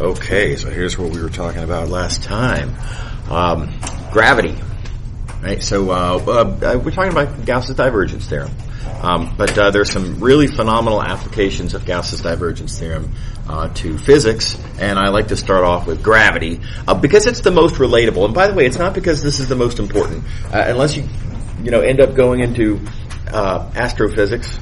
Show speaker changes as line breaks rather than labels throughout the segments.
Okay, so here's what we were talking about last time. Gravity. Right, so we're talking about Gauss's divergence theorem. But there's some really phenomenal applications of Gauss's divergence theorem to physics, and I like to start off with gravity because it's the most relatable. And by the way, it's not because this is the most important, unless you end up going into astrophysics,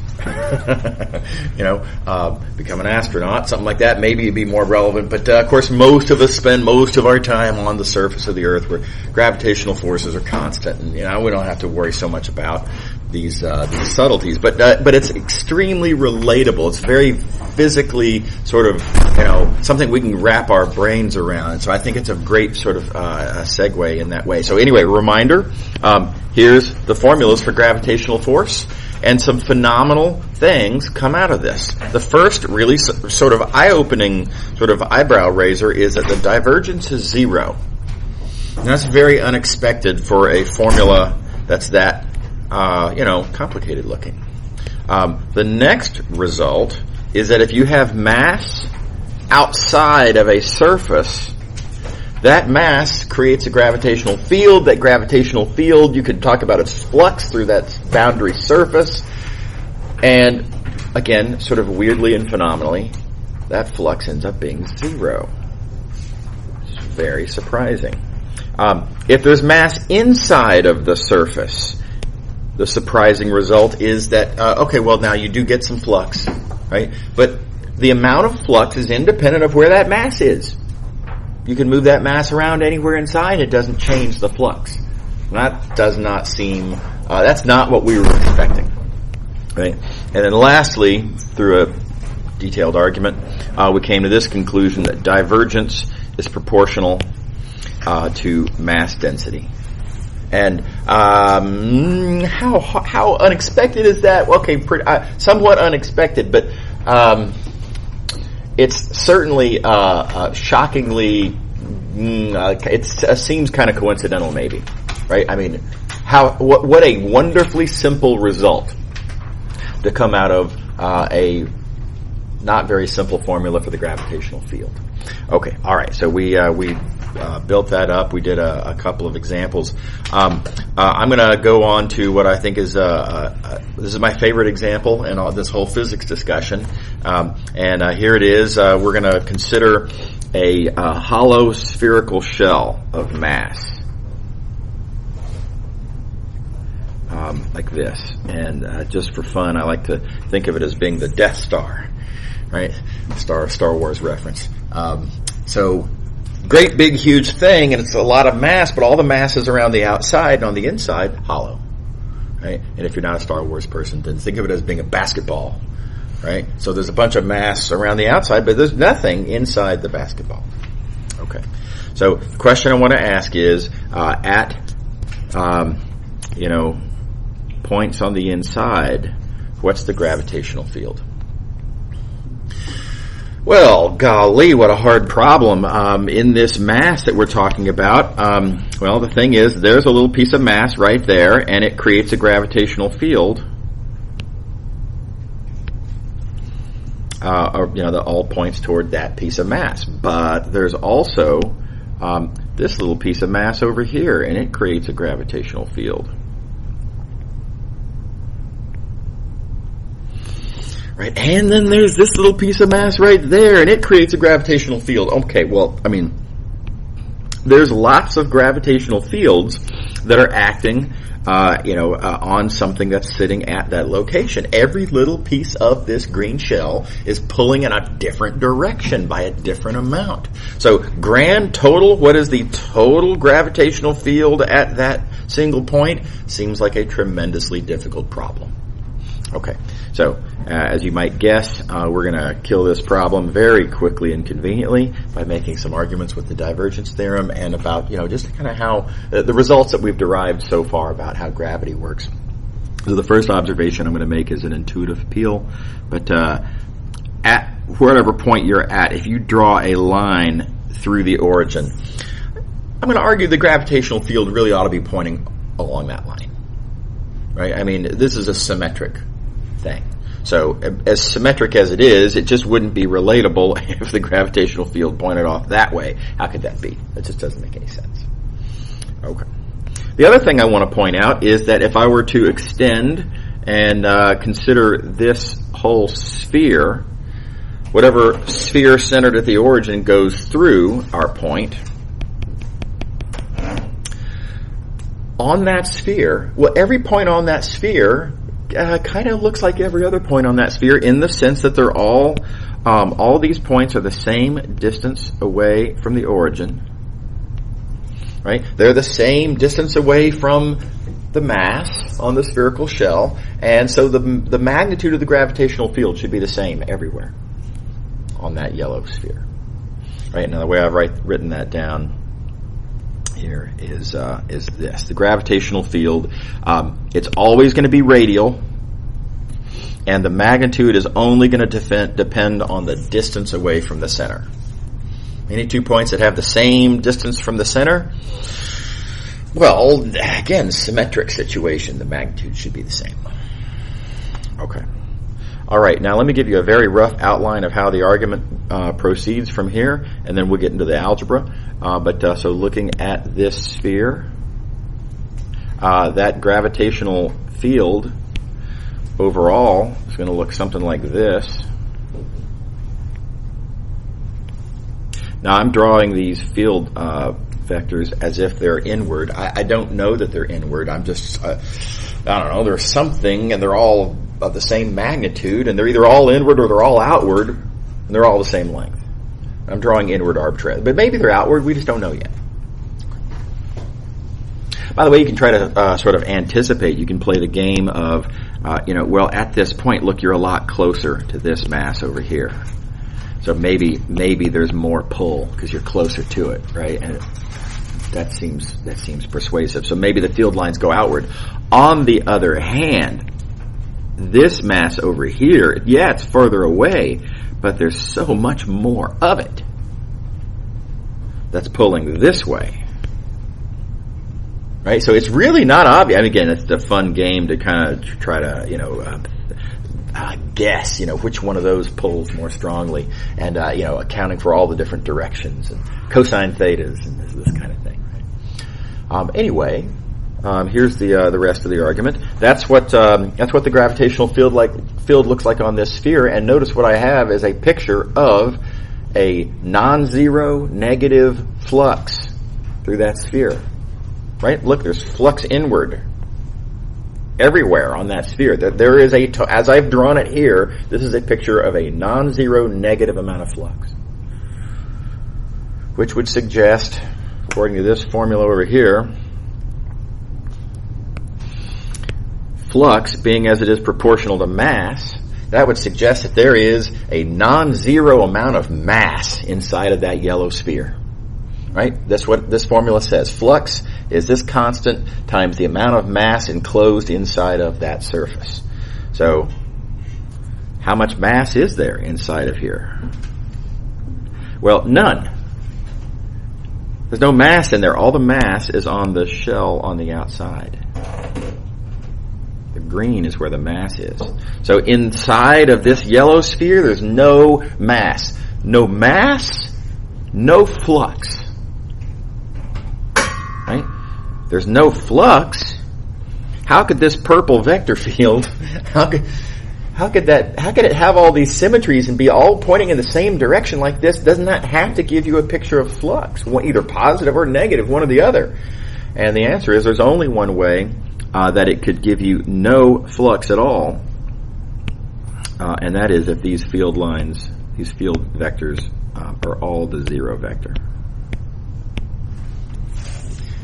become an astronaut, something like that. Maybe it'd be more relevant. But of course, most of us spend most of our time on the surface of the Earth, where gravitational forces are constant, and we don't have to worry so much about these subtleties. But it's extremely relatable. It's very physically sort of something we can wrap our brains around. And so I think it's a great sort of segue in that way. So anyway, reminder. Here's the formulas for gravitational force, and some phenomenal things come out of this. The first really sort of eye-opening sort of eyebrow raiser is that the divergence is 0. And that's very unexpected for a formula that's that, complicated looking. The next result is that if you have mass outside of a surface, that mass creates a gravitational field. That gravitational field, you could talk about its flux through that boundary surface. And again, sort of weirdly and phenomenally, that flux ends up being 0. It's very surprising. If there's mass inside of the surface, the surprising result is that, now you do get some flux, right? But the amount of flux is independent of where that mass is. You can move that mass around anywhere inside. It doesn't change the flux. That does not seem, that's not what we were expecting. Right? And then lastly, through a detailed argument, we came to this conclusion that divergence is proportional to mass density. And how unexpected is that? Okay, somewhat unexpected, but it's certainly shockingly. It seems kind of coincidental, maybe, right? I mean, what a wonderfully simple result to come out of a not very simple formula for the gravitational field. Okay, all right. So we built that up. We did a couple of examples. I'm going to go on to what I think is this is my favorite example in all this whole physics discussion. And here it is. We're going to consider a hollow spherical shell of mass. Like this. And just for fun, I like to think of it as being the Death Star, right? Star Wars reference. So great big huge thing, and it's a lot of mass, but all the mass is around the outside, and on the inside, hollow, right? And if you're not a Star Wars person, then think of it as being a basketball, right? So there's a bunch of mass around the outside, but there's nothing inside the basketball. Okay. So the question I want to ask is, points on the inside, what's the gravitational field? Well, golly, what a hard problem in this mass that we're talking about. The thing is, there's a little piece of mass right there, and it creates a gravitational field. That all points toward that piece of mass. But there's also this little piece of mass over here, and it creates a gravitational field. Right, and then there's this little piece of mass right there, and it creates a gravitational field. Okay, well, I mean, there's lots of gravitational fields that are acting, on something that's sitting at that location. Every little piece of this green shell is pulling in a different direction by a different amount. So, grand total, what is the total gravitational field at that single point? Seems like a tremendously difficult problem. Okay, so as you might guess, we're going to kill this problem very quickly and conveniently by making some arguments with the divergence theorem and about, just kind of how the results that we've derived so far about how gravity works. So the first observation I'm going to make is an intuitive appeal, but at whatever point you're at, if you draw a line through the origin, I'm going to argue the gravitational field really ought to be pointing along that line. Right? I mean, this is a symmetric thing. So as symmetric as it is, it just wouldn't be relatable if the gravitational field pointed off that way. How could that be? That just doesn't make any sense. Okay. The other thing I want to point out is that if I were to extend and consider this whole sphere, whatever sphere centered at the origin goes through our point, on that sphere, well, every point on that sphere kind of looks like every other point on that sphere in the sense that they're all these points are the same distance away from the origin, right? They're the same distance away from the mass on the spherical shell, and so the magnitude of the gravitational field should be the same everywhere on that yellow sphere, right? Now the way I've written that down here is this. The gravitational field, it's always going to be radial, and the magnitude is only going to depend on the distance away from the center. Any two points that have the same distance from the center, well, again, symmetric situation, the magnitude should be the same. Okay. All right, now let me give you a very rough outline of how the argument proceeds from here, and then we'll get into the algebra. So looking at this sphere, that gravitational field overall is going to look something like this. Now I'm drawing these field vectors as if they're inward. I don't know that they're inward. I'm just, I don't know, there's something, and they're all of the same magnitude, and they're either all inward or they're all outward, and they're all the same length. I'm drawing inward arbitrarily, but maybe they're outward. We just don't know yet. By the way, you can try to sort of anticipate. You can play the game of, well, at this point, look, you're a lot closer to this mass over here. So maybe there's more pull because you're closer to it, right? And that seems persuasive. So maybe the field lines go outward. On the other hand, this mass over here, yeah, it's further away, but there's so much more of it that's pulling this way. Right? So it's really not obvious. And again, it's a fun game to kind of try to, guess, which one of those pulls more strongly, and, accounting for all the different directions and cosine thetas and this kind of thing. Right? Anyway, here's the rest of the argument. That's what the gravitational field looks like on this sphere. And notice what I have is a picture of a non-zero negative flux through that sphere. Right? Look, there's flux inward everywhere on that sphere. There is as I've drawn it here, this is a picture of a non-zero negative amount of flux, which would suggest, according to this formula over here, flux being as it is proportional to mass, that would suggest that there is a non-zero amount of mass inside of that yellow sphere. Right? That's what this formula says. Flux is this constant times the amount of mass enclosed inside of that surface. So, how much mass is there inside of here? Well, none. There's no mass in there. All the mass is on the shell on the outside. The green is where the mass is. So inside of this yellow sphere, there's no mass. No mass, no flux. Right? There's no flux. How could this purple vector field, how could it have all these symmetries and be all pointing in the same direction like this? Doesn't that have to give you a picture of flux, either positive or negative, one or the other? And the answer is there's only one way that it could give you no flux at all, and that is if these field vectors are all the zero vector.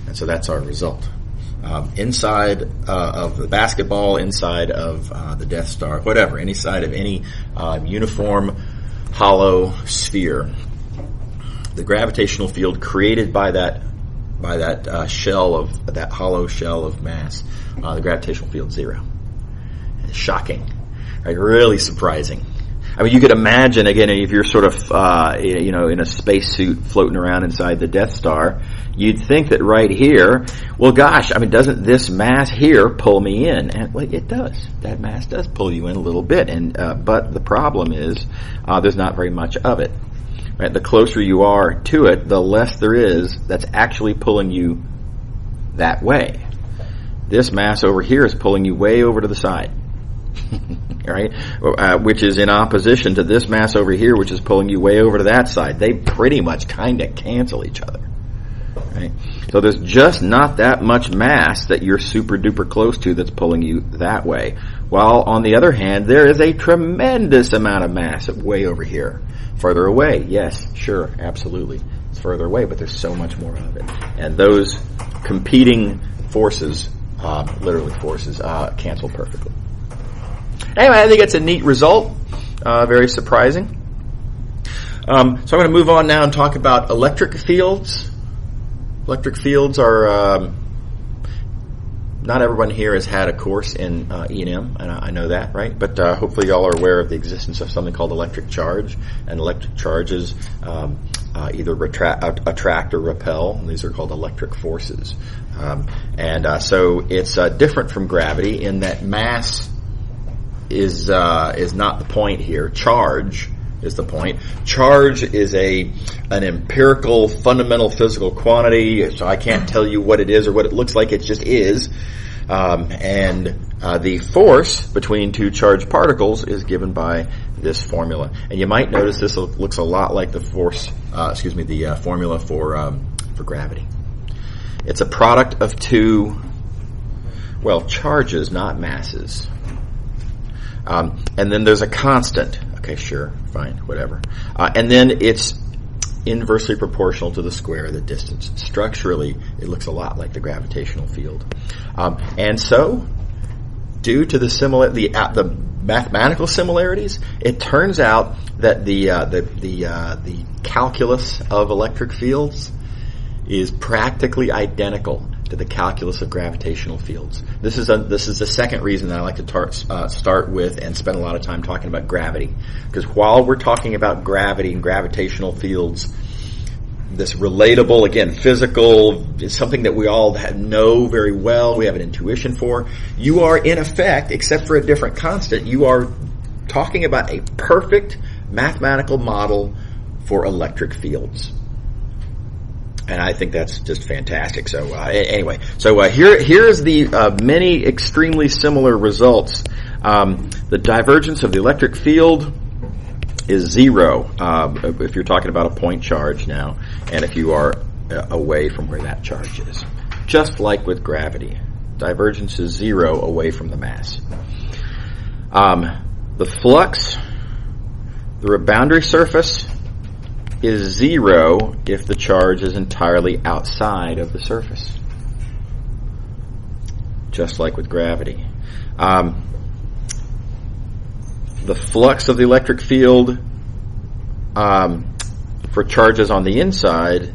And so that's our result. Inside of the basketball, inside of the Death Star, whatever, any side of any uniform hollow sphere, the gravitational field created by that shell of that hollow shell of mass, the gravitational field zero. Shocking, right? Really surprising. I mean, you could imagine, again, if you're sort of, in a spacesuit floating around inside the Death Star, you'd think that right here, well, gosh, I mean, doesn't this mass here pull me in? And well, it does. That mass does pull you in a little bit, and but the problem is there's not very much of it. Right? The closer you are to it, the less there is that's actually pulling you that way. This mass over here is pulling you way over to the side. Right? Which is in opposition to this mass over here, which is pulling you way over to that side. They pretty much kind of cancel each other. Right? So there's just not that much mass that you're super duper close to that's pulling you that way. While on the other hand, there is a tremendous amount of mass way over here. Further away, yes, sure, absolutely. It's further away, but there's so much more of it. And those competing forces, literally forces, cancel perfectly. Anyway, I think it's a neat result. Very surprising. So I'm going to move on now and talk about electric fields. Electric fields are, not everyone here has had a course in E&M, and I know that, right? But hopefully y'all are aware of the existence of something called electric charge. And electric charges either attract or repel. And these are called electric forces. So it's different from gravity in that mass is not the point here. Charge is the point. Charge is an empirical, fundamental physical quantity, so I can't tell you what it is or what it looks like. It just is. The force between two charged particles is given by this formula. And you might notice this looks a lot like the formula for gravity. It's a product of two, charges, not masses. And then there's a constant. Okay, sure, fine, whatever. And then it's inversely proportional to the square of the distance. Structurally, it looks a lot like the gravitational field. And so, due to the mathematical similarities, it turns out that the calculus of electric fields is practically identical to the calculus of gravitational fields. This is the second reason that I like to start with and spend a lot of time talking about gravity. Because while we're talking about gravity and gravitational fields, this relatable, again, physical, is something that we all know very well, we have an intuition for. You are, in effect, except for a different constant, you are talking about a perfect mathematical model for electric fields. And I think that's just fantastic. So anyway, here's the many extremely similar results. The divergence of the electric field is 0 if you're talking about a point charge now, and if you are away from where that charge is. Just like with gravity, divergence is 0 away from the mass. The flux, the boundary surface, is 0 if the charge is entirely outside of the surface. Just like with gravity. The flux of the electric field for charges on the inside,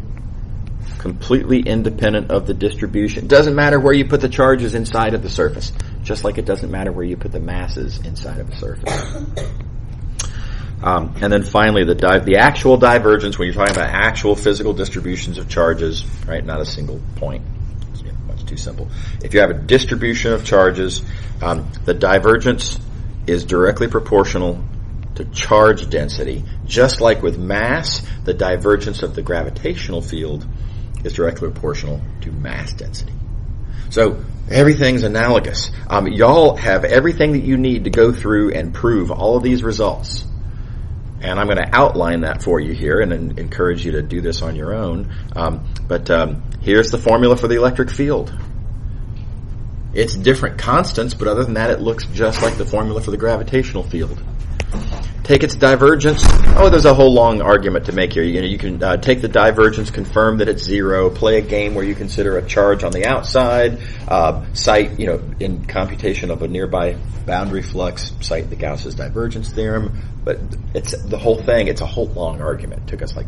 completely independent of the distribution. It doesn't matter where you put the charges inside of the surface, just like it doesn't matter where you put the masses inside of the surface. And then finally, the actual divergence, when you're talking about actual physical distributions of charges, right, not a single point. It's much too simple. If you have a distribution of charges, the divergence is directly proportional to charge density. Just like with mass, the divergence of the gravitational field is directly proportional to mass density. So everything's analogous. Y'all have everything that you need to go through and prove all of these results. And I'm going to outline that for you here and encourage you to do this on your own. But here's the formula for the electric field. It's different constants, but other than that, it looks just like the formula for the gravitational field. Take its divergence. Oh, there's a whole long argument to make here. You can take the divergence, confirm that it's 0, play a game where you consider a charge on the outside, cite, in computation of a nearby boundary flux, cite the Gauss's divergence theorem. But it's the whole thing. It's a whole long argument. It took us like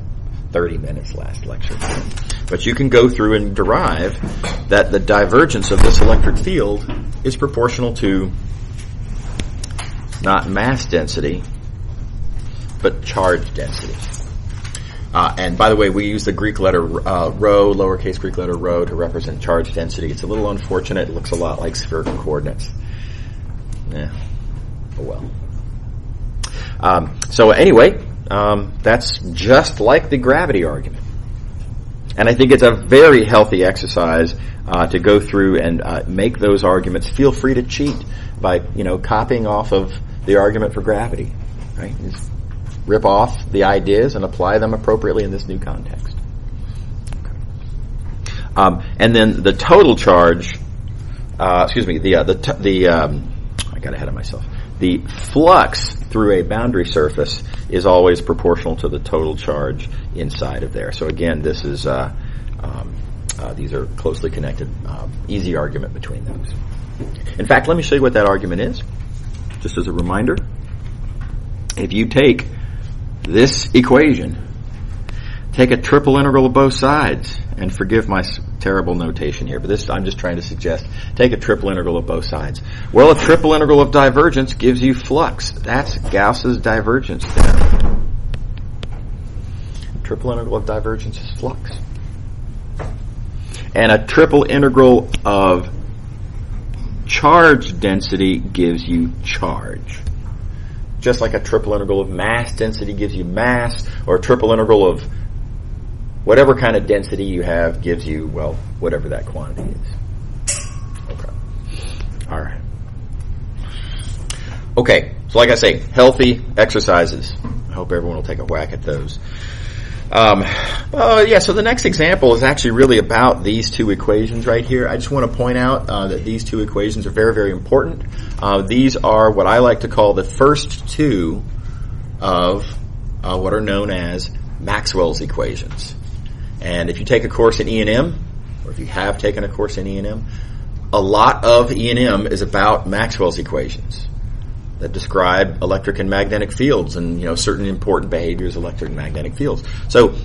30 minutes last lecture. But you can go through and derive that the divergence of this electric field is proportional to not mass density, but charge density. And by the way, we use the Greek letter rho, lowercase Greek letter rho, to represent charge density. It's a little unfortunate. It looks a lot like spherical coordinates. Yeah. Oh well. So anyway, that's just like the gravity argument. And I think it's a very healthy exercise to go through and make those arguments. Feel free to cheat by, copying off of the argument for gravity, right? Just rip off the ideas and apply them appropriately in this new context. Okay. And then the total charge, I got ahead of myself. The flux through a boundary surface is always proportional to the total charge inside of there. So again, this is these are closely connected. Easy argument between those. In fact, let me show you what that argument is, just as a reminder. If you take this equation, take a triple integral of both sides, and forgive my terrible notation here, but this I'm just trying to suggest, take a triple integral of both sides. Well, a triple integral of divergence gives you flux. That's Gauss's divergence theorem. Triple integral of divergence is flux. And a triple integral of charge density gives you charge. Just like a triple integral of mass density gives you mass, or a triple integral of whatever kind of density you have gives you, well, whatever that quantity is. Okay. All right. Okay, so like I say, healthy exercises. I hope everyone will take a whack at those. So the next example is actually really about these two equations right here. I just want to point out that these two equations are very, very important. These are what I like to call the first two of what are known as Maxwell's equations. And if you take a course in E&M, or if you have taken a course in E&M, a lot of E&M is about Maxwell's equations that describe electric and magnetic fields and, certain important behaviors of electric and magnetic fields. So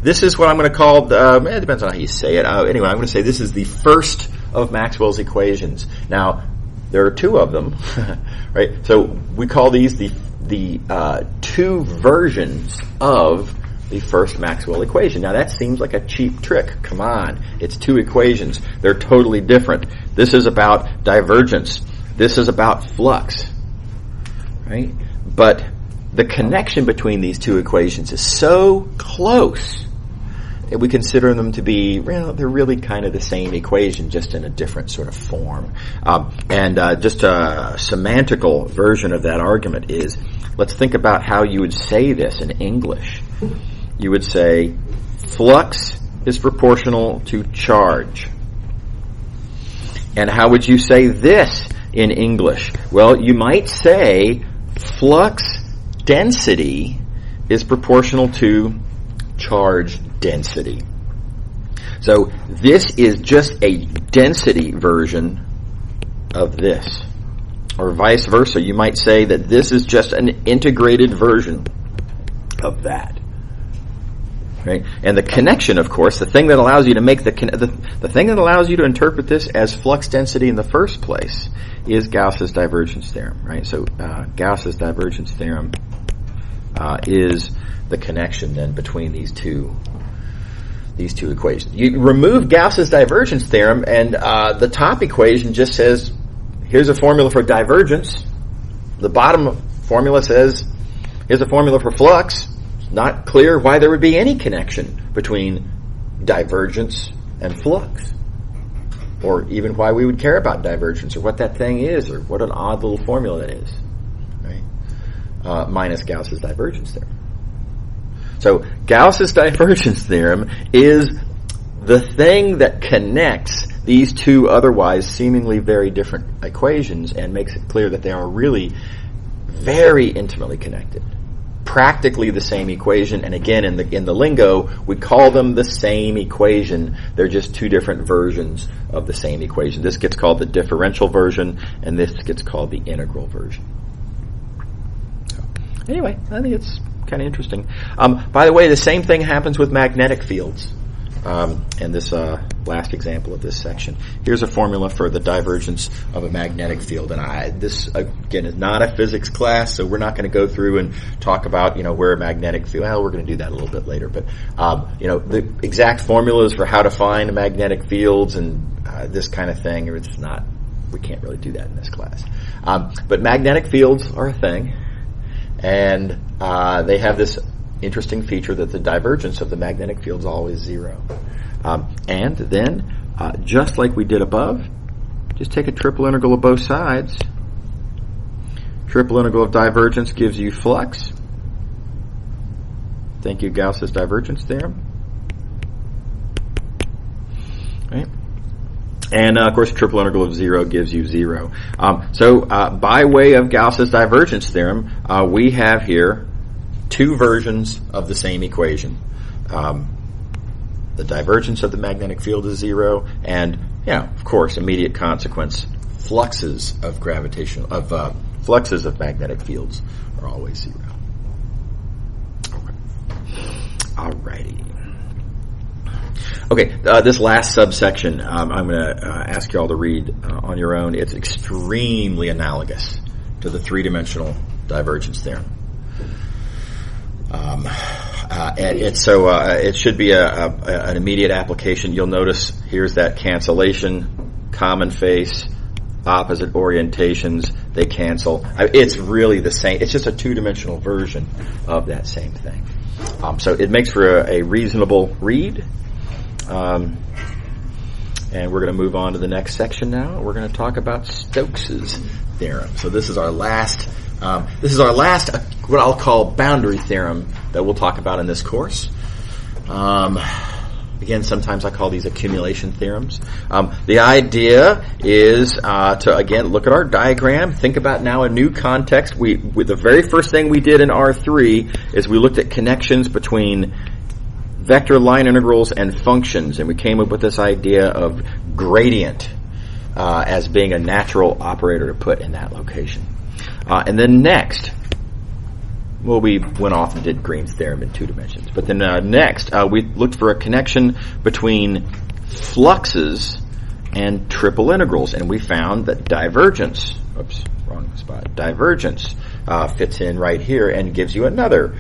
this is what I'm going to call, it depends on how you say it. Anyway, I'm going to say this is the first of Maxwell's equations. Now, there are two of them, right? So we call these the two versions of the first Maxwell equation. Now that seems like a cheap trick. Come on. It's two equations. They're totally different. This is about divergence. This is about flux. Right? But the connection between these two equations is so close that we consider them to be, they're really kind of the same equation, just in a different sort of form. Just a semantical version of that argument is, let's think about how you would say this in English. You would say, flux is proportional to charge. And how would you say this in English? Well, you might say, flux density is proportional to charge density. So this is just a density version of this. Or vice versa. You might say that this is just an integrated version of that. Right? And the connection, of course, the thing that allows you to make the thing that allows you to interpret this as flux density in the first place is Gauss's divergence theorem, right? So Gauss's divergence theorem is the connection then between these two equations. You remove Gauss's divergence theorem, and the top equation just says, here's a formula for divergence. The bottom formula says, here's a formula for flux. It's not clear why there would be any connection between divergence and flux, or even why we would care about divergence, or what that thing is, or what an odd little formula that is, right? Minus Gauss's divergence theorem. So Gauss's divergence theorem is the thing that connects these two otherwise seemingly very different equations and makes it clear that they are really very intimately connected. Practically the same equation, and again in the lingo we call them the same equation. They're just two different versions of the same equation. This gets called the differential version, and this gets called the integral version. So, anyway, I think it's kind of interesting. By the way, the same thing happens with magnetic fields. in this last example of this section. Here's a formula for the divergence of a magnetic field. And this, again, is not a physics class, so we're not going to go through and talk about, where a magnetic field, well, we're going to do that a little bit later. But, the exact formulas for how to find magnetic fields and this kind of thing, we can't really do that in this class. But magnetic fields are a thing, and they have this interesting feature that the divergence of the magnetic field is always 0. And then, just like we did above, just take a triple integral of both sides. Triple integral of divergence gives you flux. Thank you, Gauss's divergence theorem. Right? And, of course, triple integral of 0 gives you 0. So, by way of Gauss's divergence theorem, we have here two versions of the same equation. The divergence of the magnetic field is 0, and, of course, immediate consequence, fluxes of magnetic fields are always 0. Alrighty. Okay, this last subsection, I'm going to ask you all to read on your own. It's extremely analogous to the three-dimensional divergence theorem. It should be an immediate application. You'll notice here's that cancellation, common face, opposite orientations, they cancel. It's really the same. It's just a two-dimensional version of that same thing. So it makes for a reasonable read. And we're going to move on to the next section now. We're going to talk about Stokes's theorem. So this is our last what I'll call boundary theorem that we'll talk about in this course. Again, sometimes I call these accumulation theorems. The idea is to, again, look at our diagram, think about now a new context. The very first thing we did in R3 is we looked at connections between vector line integrals and functions, and we came up with this idea of gradient as being a natural operator to put in that location. And then next, we went off and did Green's theorem in 2 dimensions. But then next, we looked for a connection between fluxes and triple integrals, and we found that divergence fits in right here and gives you another,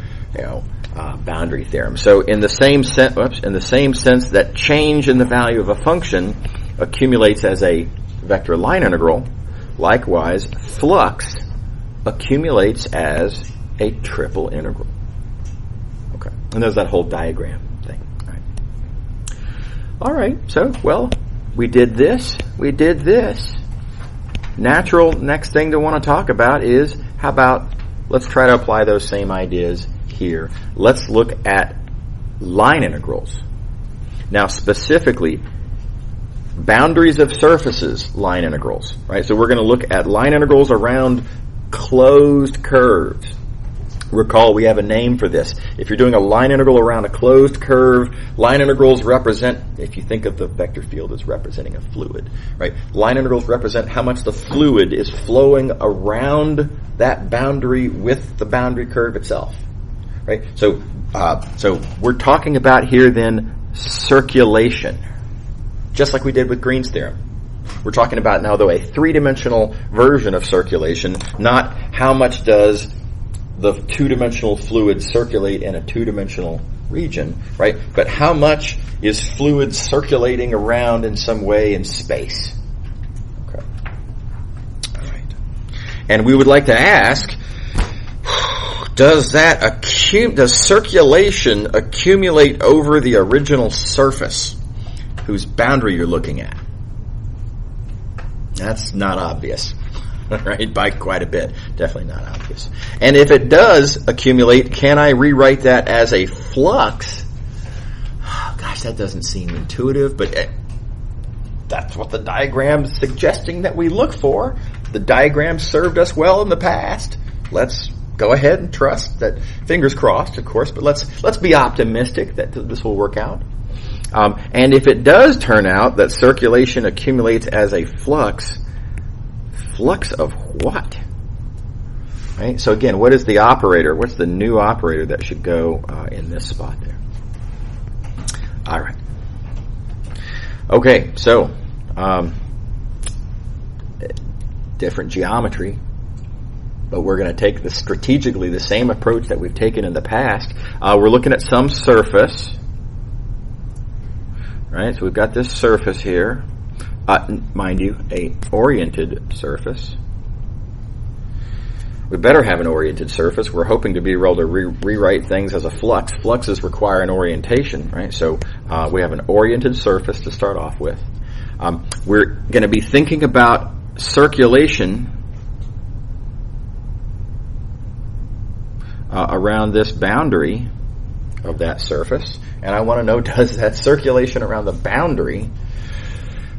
boundary theorem. So in the same sense that change in the value of a function accumulates as a vector line integral, likewise flux accumulates as a triple integral. Okay. And there's that whole diagram thing. All right. So, we did this. Natural next thing to want to talk about is, let's try to apply those same ideas here. Let's look at line integrals. Now, specifically, boundaries of surfaces line integrals, right? So we're going to look at line integrals around closed curves. Recall, we have a name for this. If you're doing a line integral around a closed curve, line integrals represent, if you think of the vector field as representing a fluid, right? Line integrals represent how much the fluid is flowing around that boundary with the boundary curve itself, right? So we're talking about here then circulation, just like we did with Green's theorem. We're talking about now, though, a three-dimensional version of circulation, not how much does the two-dimensional fluid circulate in a two-dimensional region, right? But how much is fluid circulating around in some way in space? Okay. All right. And we would like to ask, does circulation accumulate over the original surface whose boundary you're looking at? That's not obvious, right? By quite a bit. Definitely not obvious. And if it does accumulate, can I rewrite that as a flux? Gosh, that doesn't seem intuitive, but that's what the diagram's suggesting that we look for. The diagram served us well in the past. Let's go ahead and trust that, fingers crossed, of course, but let's be optimistic that this will work out. And if it does turn out that circulation accumulates as a flux of what? Right? So again, what is the operator? What's the new operator that should go in this spot there? All right. Okay, so different geometry, but we're going to take strategically the same approach that we've taken in the past. We're looking at some surface, right? So we've got this surface here, mind you, a oriented surface. We better have an oriented surface. We're hoping to be able to rewrite things as a flux. Fluxes require an orientation, right? So we have an oriented surface to start off with. We're going to be thinking about circulation around this boundary of that surface. And I want to know, does that circulation around the boundary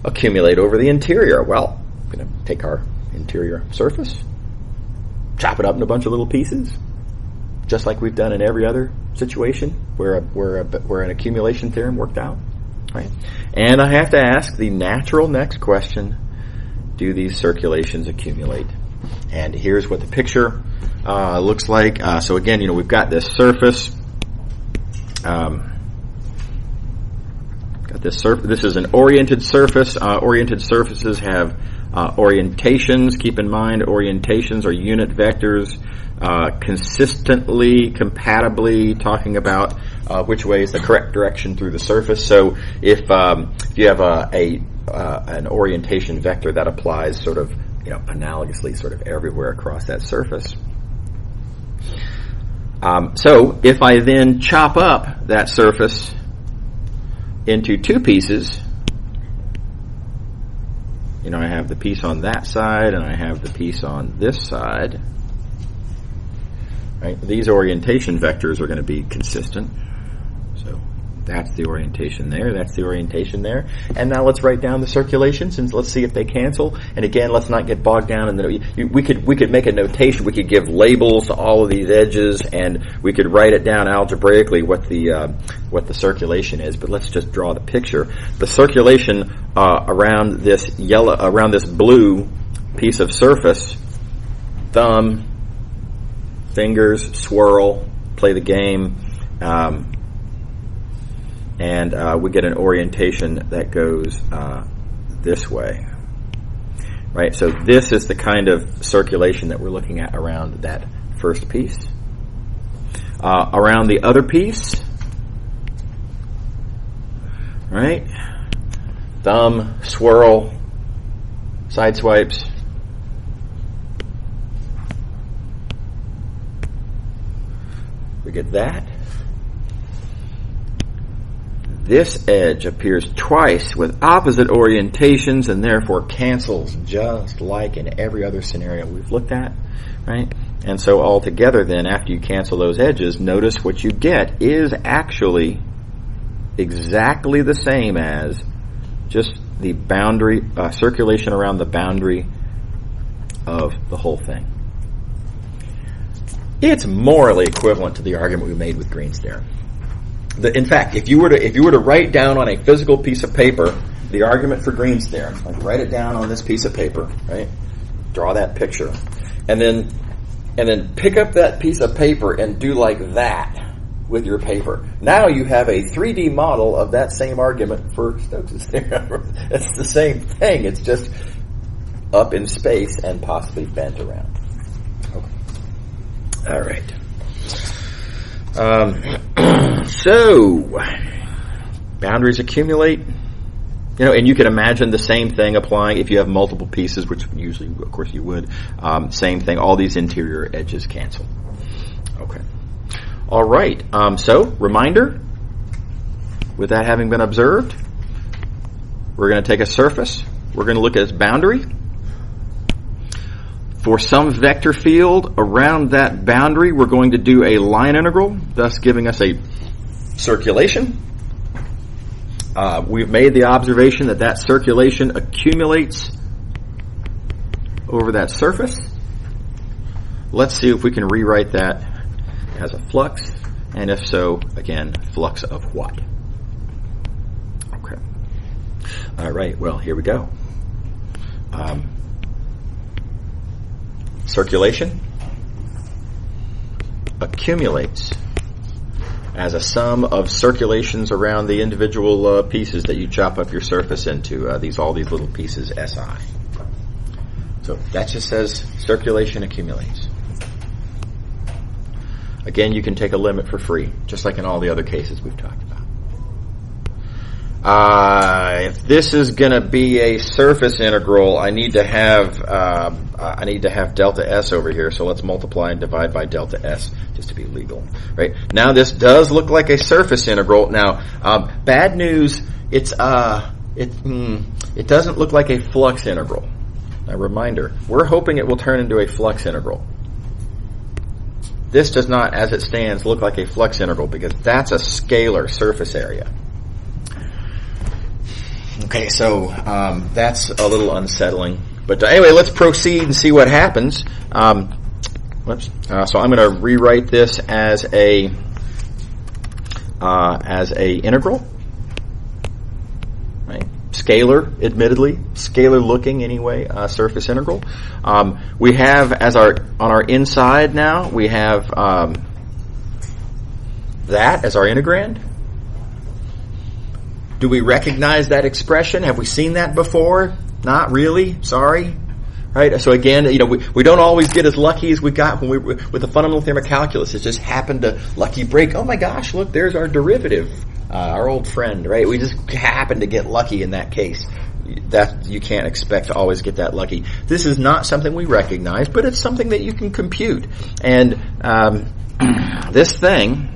accumulate over the interior? Well, we're going to take our interior surface, chop it up in a bunch of little pieces, just like we've done in every other situation where an accumulation theorem worked out, right? And I have to ask the natural next question: do these circulations accumulate? And here's what the picture looks like. So again, we've got this surface. This is an oriented surface. Oriented surfaces have orientations. Keep in mind, orientations are unit vectors, consistently, compatibly talking about which way is the correct direction through the surface. So if you have an orientation vector that applies sort of analogously sort of everywhere across that surface. So if I then chop up that surface into two pieces, I have the piece on that side and I have the piece on this side, right? These orientation vectors are going to be consistent. So that's the orientation there, that's the orientation there. And now let's write down the circulations and let's see if they cancel. And again, let's not get bogged down in we could make a notation, we could give labels to all of these edges and we could write it down algebraically what the circulation is, but let's just draw the picture. The circulation around this blue piece of surface, thumb, fingers, swirl, play the game, and we get an orientation that goes this way, right? So this is the kind of circulation that we're looking at around that first piece. Around the other piece, right? Thumb, swirl, side swipes. We get that. This edge appears twice with opposite orientations and therefore cancels just like in every other scenario we've looked at, right? And so altogether then, after you cancel those edges, notice what you get is actually exactly the same as just the boundary, circulation around the boundary of the whole thing. It's morally equivalent to the argument we made with Green's theorem. In fact, if you were to write down on a physical piece of paper the argument for Green's theorem, like write it down on this piece of paper, right? Draw that picture, and then pick up that piece of paper and do like that with your paper. Now you have a 3D model of that same argument for Stokes' theorem. It's the same thing. It's just up in space and possibly bent around. Okay. All right. So boundaries accumulate, and you can imagine the same thing applying if you have multiple pieces, which usually, of course, you would. Same thing. All these interior edges cancel. Okay. All right. So reminder, with that having been observed, we're going to take a surface. We're going to look at its boundary. For some vector field around that boundary, we're going to do a line integral, thus giving us a circulation. We've made the observation that circulation accumulates over that surface. Let's see if we can rewrite that as a flux, and if so, again, flux of what? Okay. All right, well, here we go. Circulation accumulates as a sum of circulations around the individual pieces that you chop up your surface into, all these little pieces, SI. So that just says circulation accumulates. Again, you can take a limit for free, just like in all the other cases we've talked about. If this is going to be a surface integral, I need to have delta S over here. So let's multiply and divide by delta S just to be legal, right? Now this does look like a surface integral. Now, bad news, it doesn't look like a flux integral. A reminder, we're hoping it will turn into a flux integral. This does not, as it stands, look like a flux integral because that's a scalar surface area. Okay, so that's a little unsettling. But anyway, let's proceed and see what happens. So I'm going to rewrite this as a integral. Right? Scalar, admittedly, scalar looking anyway. Surface integral. We have on our inside now. We have that as our integrand. Do we recognize that expression? Have we seen that before? Not really. Sorry. Right? So again, we don't always get as lucky as we got when with the fundamental theorem of calculus. It just happened to lucky break. Oh my gosh, look, there's our derivative, our old friend, right? We just happened to get lucky in that case. That you can't expect to always get that lucky. This is not something we recognize, but it's something that you can compute. And this thing,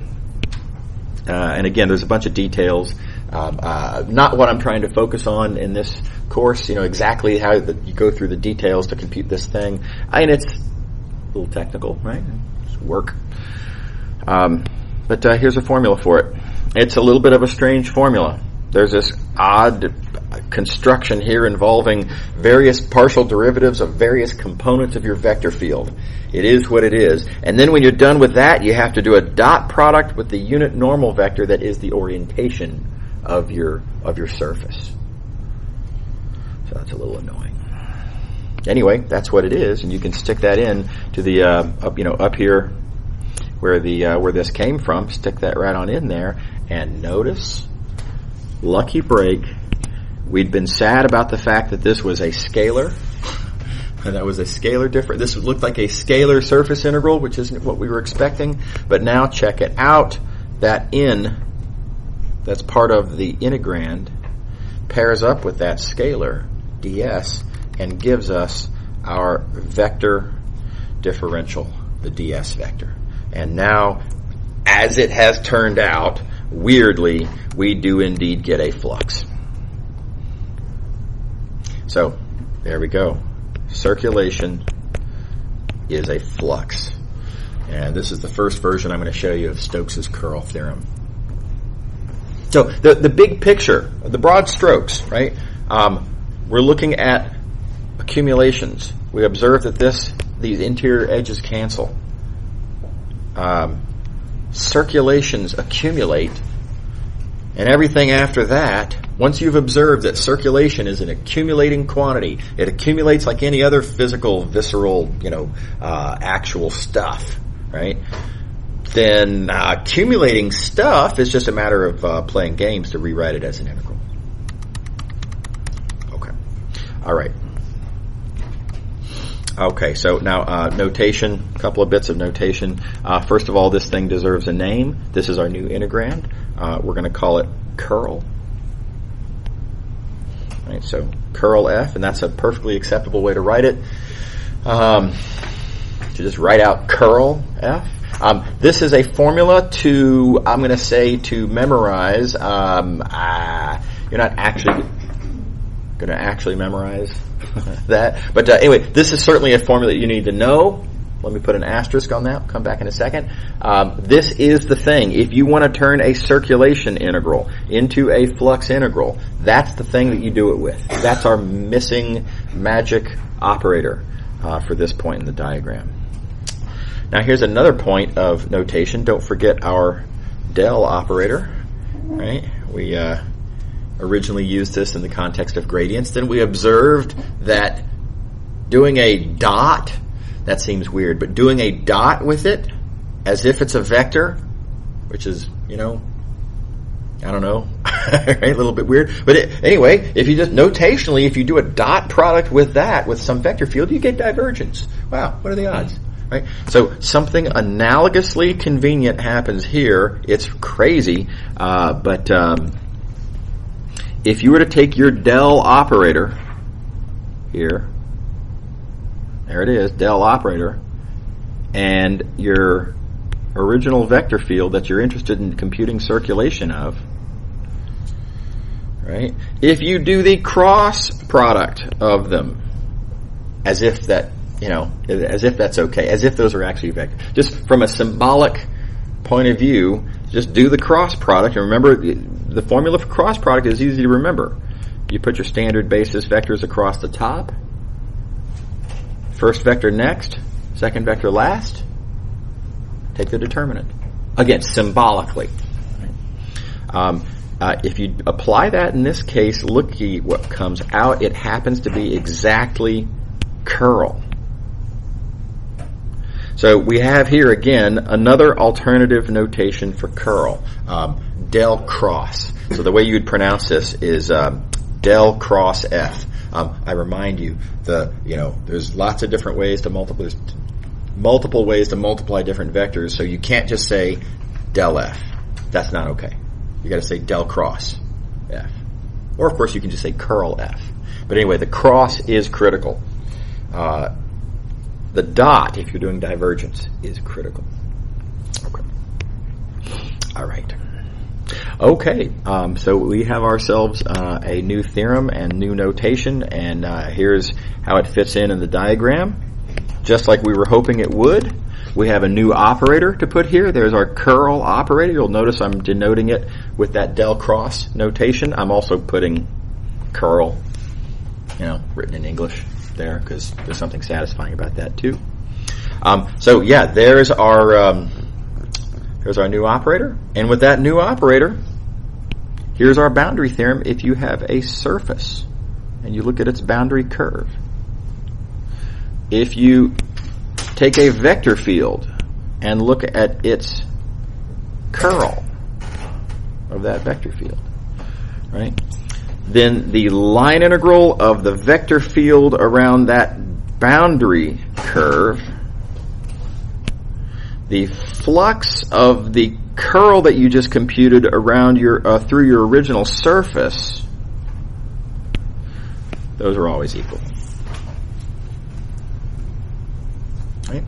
and again, there's a bunch of details. Not what I'm trying to focus on in this course, exactly how you go through the details to compute this thing. It's a little technical, right? It's work. But here's a formula for it. It's a little bit of a strange formula. There's this odd construction here involving various partial derivatives of various components of your vector field. It is what it is. And then when you're done with that, you have to do a dot product with the unit normal vector that is the orientation of your surface. So that's a little annoying. Anyway, that's what it is, and you can stick that in to the up here where this came from. Stick that right on in there, and notice, lucky break. We'd been sad about the fact that this was a scalar. And that was a scalar difference. This looked like a scalar surface integral, which isn't what we were expecting. But now check it out. That that's part of the integrand, pairs up with that scalar, ds, and gives us our vector differential, the ds vector. And now, as it has turned out, weirdly, we do indeed get a flux. So, there we go. Circulation is a flux. And this is the first version I'm going to show you of Stokes' curl theorem. So the big picture, the broad strokes, right? We're looking at accumulations. We observe that these interior edges cancel. Circulations accumulate, and everything after that, once you've observed that circulation is an accumulating quantity, it accumulates like any other physical, visceral, actual stuff, right? Then accumulating stuff is just a matter of playing games to rewrite it as an integral. Okay. All right. Okay, so now notation, a couple of bits of notation. First of all, this thing deserves a name. This is our new integrand. We're going to call it curl. All right, so curl F, and that's a perfectly acceptable way to write it. To just write out curl F. This is a formula to memorize. You're not actually going to actually memorize that. But anyway, this is certainly a formula that you need to know. Let me put an asterisk on that. I'll come back in a second. This is the thing. If you want to turn a circulation integral into a flux integral, that's the thing that you do it with. That's our missing magic operator for this point in the diagram. Now here's another point of notation. Don't forget our del operator, right? We originally used this in the context of gradients. Then we observed that doing a dot, that seems weird, but doing a dot with it as if it's a vector, which is, I don't know, right? A little bit weird. But anyway, if you just notationally, if you do a dot product with that, with some vector field, you get divergence. Wow, what are the odds? Right? So something analogously convenient happens here. It's crazy, but if you were to take your del operator here, there it is, del operator, and your original vector field that you're interested in computing circulation of, right? If you do the cross product of them, as if that, as if that's okay, as if those are actually vectors. Just from a symbolic point of view, just do the cross product. And remember, the formula for cross product is easy to remember. You put your standard basis vectors across the top. First vector next, second vector last. Take the determinant. Again, symbolically. If you apply that in this case, look at what comes out. It happens to be exactly curl. So we have here again another alternative notation for curl, del cross. So the way you would pronounce this is del cross F. I remind you, there's lots of different ways to multiply. There's multiple ways to multiply different vectors, so you can't just say del F. That's not okay. You got to say del cross F. Or of course you can just say curl F. But anyway, the cross is critical. The dot, if you're doing divergence, is critical. Okay. All right. Okay, so we have ourselves a new theorem and new notation, and here's how it fits in the diagram. Just like we were hoping it would, we have a new operator to put here. There's our curl operator. You'll notice I'm denoting it with that del cross notation. I'm also putting curl, written in English there, because there's something satisfying about that too. So yeah, there's our new operator, and with that new operator, here's our boundary theorem. If you have a surface and you look at its boundary curve, if you take a vector field and look at its curl of that vector field, right? Then the line integral of the vector field around that boundary curve, the flux of the curl that you just computed around through your original surface, those are always equal. Right?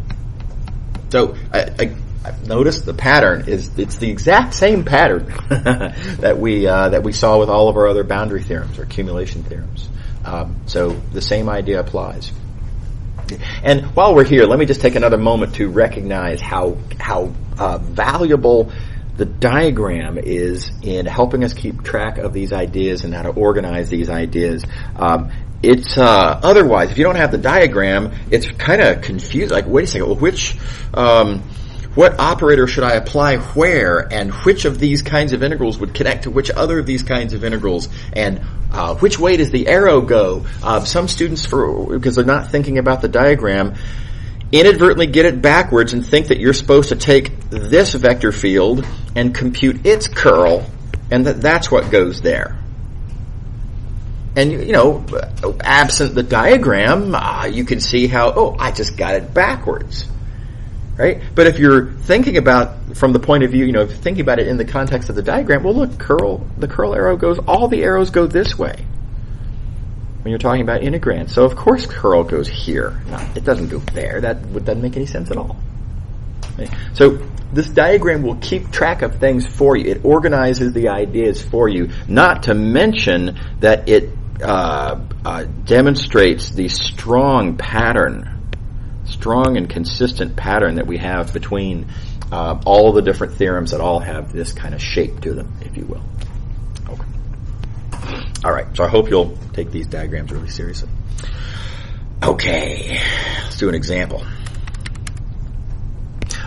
So I noticed the pattern it's the exact same pattern that we saw with all of our other boundary theorems or accumulation theorems. So the same idea applies. And while we're here, let me just take another moment to recognize how valuable the diagram is in helping us keep track of these ideas and how to organize these ideas. It's otherwise, if you don't have the diagram, it's kind of confused. Like, wait a second, well, what operator should I apply where, and which of these kinds of integrals would connect to which other of these kinds of integrals, and which way does the arrow go? Some students, because they're not thinking about the diagram, inadvertently get it backwards and think that you're supposed to take this vector field and compute its curl, and that's what goes there. And, absent the diagram, you can see how, I just got it backwards. Right? But if you're thinking about, from the point of view, thinking about it in the context of the diagram, well, look, the curl arrow all the arrows go this way when you're talking about integrands. So, of course, curl goes here. No, it doesn't go there. That doesn't make any sense at all. Right? So, this diagram will keep track of things for you. It organizes the ideas for you, not to mention that it demonstrates the strong and consistent pattern that we have between all of the different theorems that all have this kind of shape to them, if you will. Okay. All right, so I hope you'll take these diagrams really seriously. Okay, let's do an example.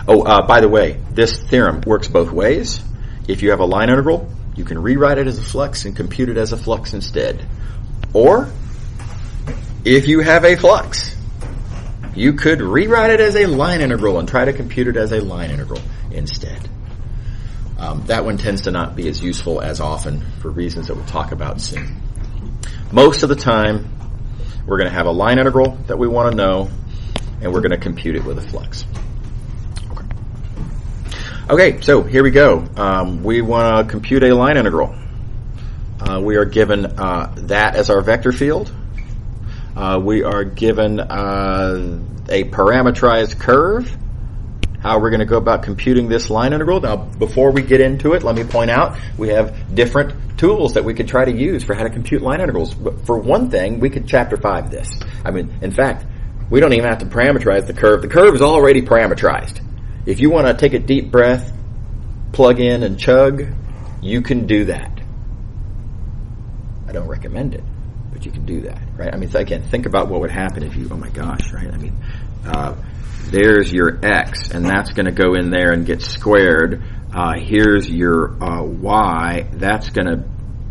By the way, this theorem works both ways. If you have a line integral, you can rewrite it as a flux and compute it as a flux instead. Or, if you have a flux, you could rewrite it as a line integral and try to compute it as a line integral instead. That one tends to not be as useful as often for reasons that we'll talk about soon. Most of the time, we're going to have a line integral that we want to know, and we're going to compute it with a flux. Okay, so here we go. We want to compute a line integral. We are given that as our vector field. We are given a parametrized curve. How we're going to go about computing this line integral. Now, before we get into it, let me point out we have different tools that we could try to use for how to compute line integrals. For one thing, we could chapter 5 this. I mean, in fact, we don't even have to parameterize the curve. The curve is already parameterized. If you want to take a deep breath, plug in and chug, you can do that. I don't recommend it, but you can do that, right? I mean, again, think about what would happen if you, oh my gosh, right? I mean, there's your x, and that's going to go in there and get squared. Here's your y. That's going to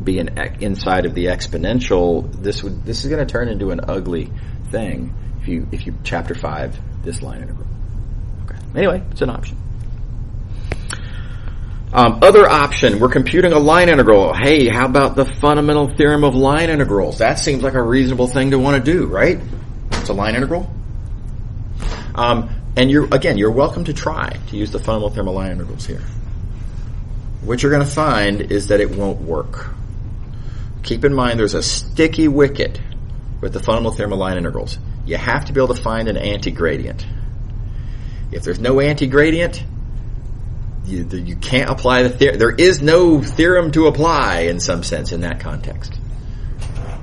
be inside of the exponential. This is going to turn into an ugly thing if you chapter 5 this line integral. Okay. Anyway, it's an option. Other option, we're computing a line integral. Hey, how about the fundamental theorem of line integrals? That seems like a reasonable thing to want to do, right? It's a line integral. And you're welcome to try to use the fundamental theorem of line integrals here. What you're going to find is that it won't work. Keep in mind there's a sticky wicket with the fundamental theorem of line integrals. You have to be able to find an anti-gradient. If there's no anti-gradient, you can't apply the theorem. There is no theorem to apply in some sense in that context.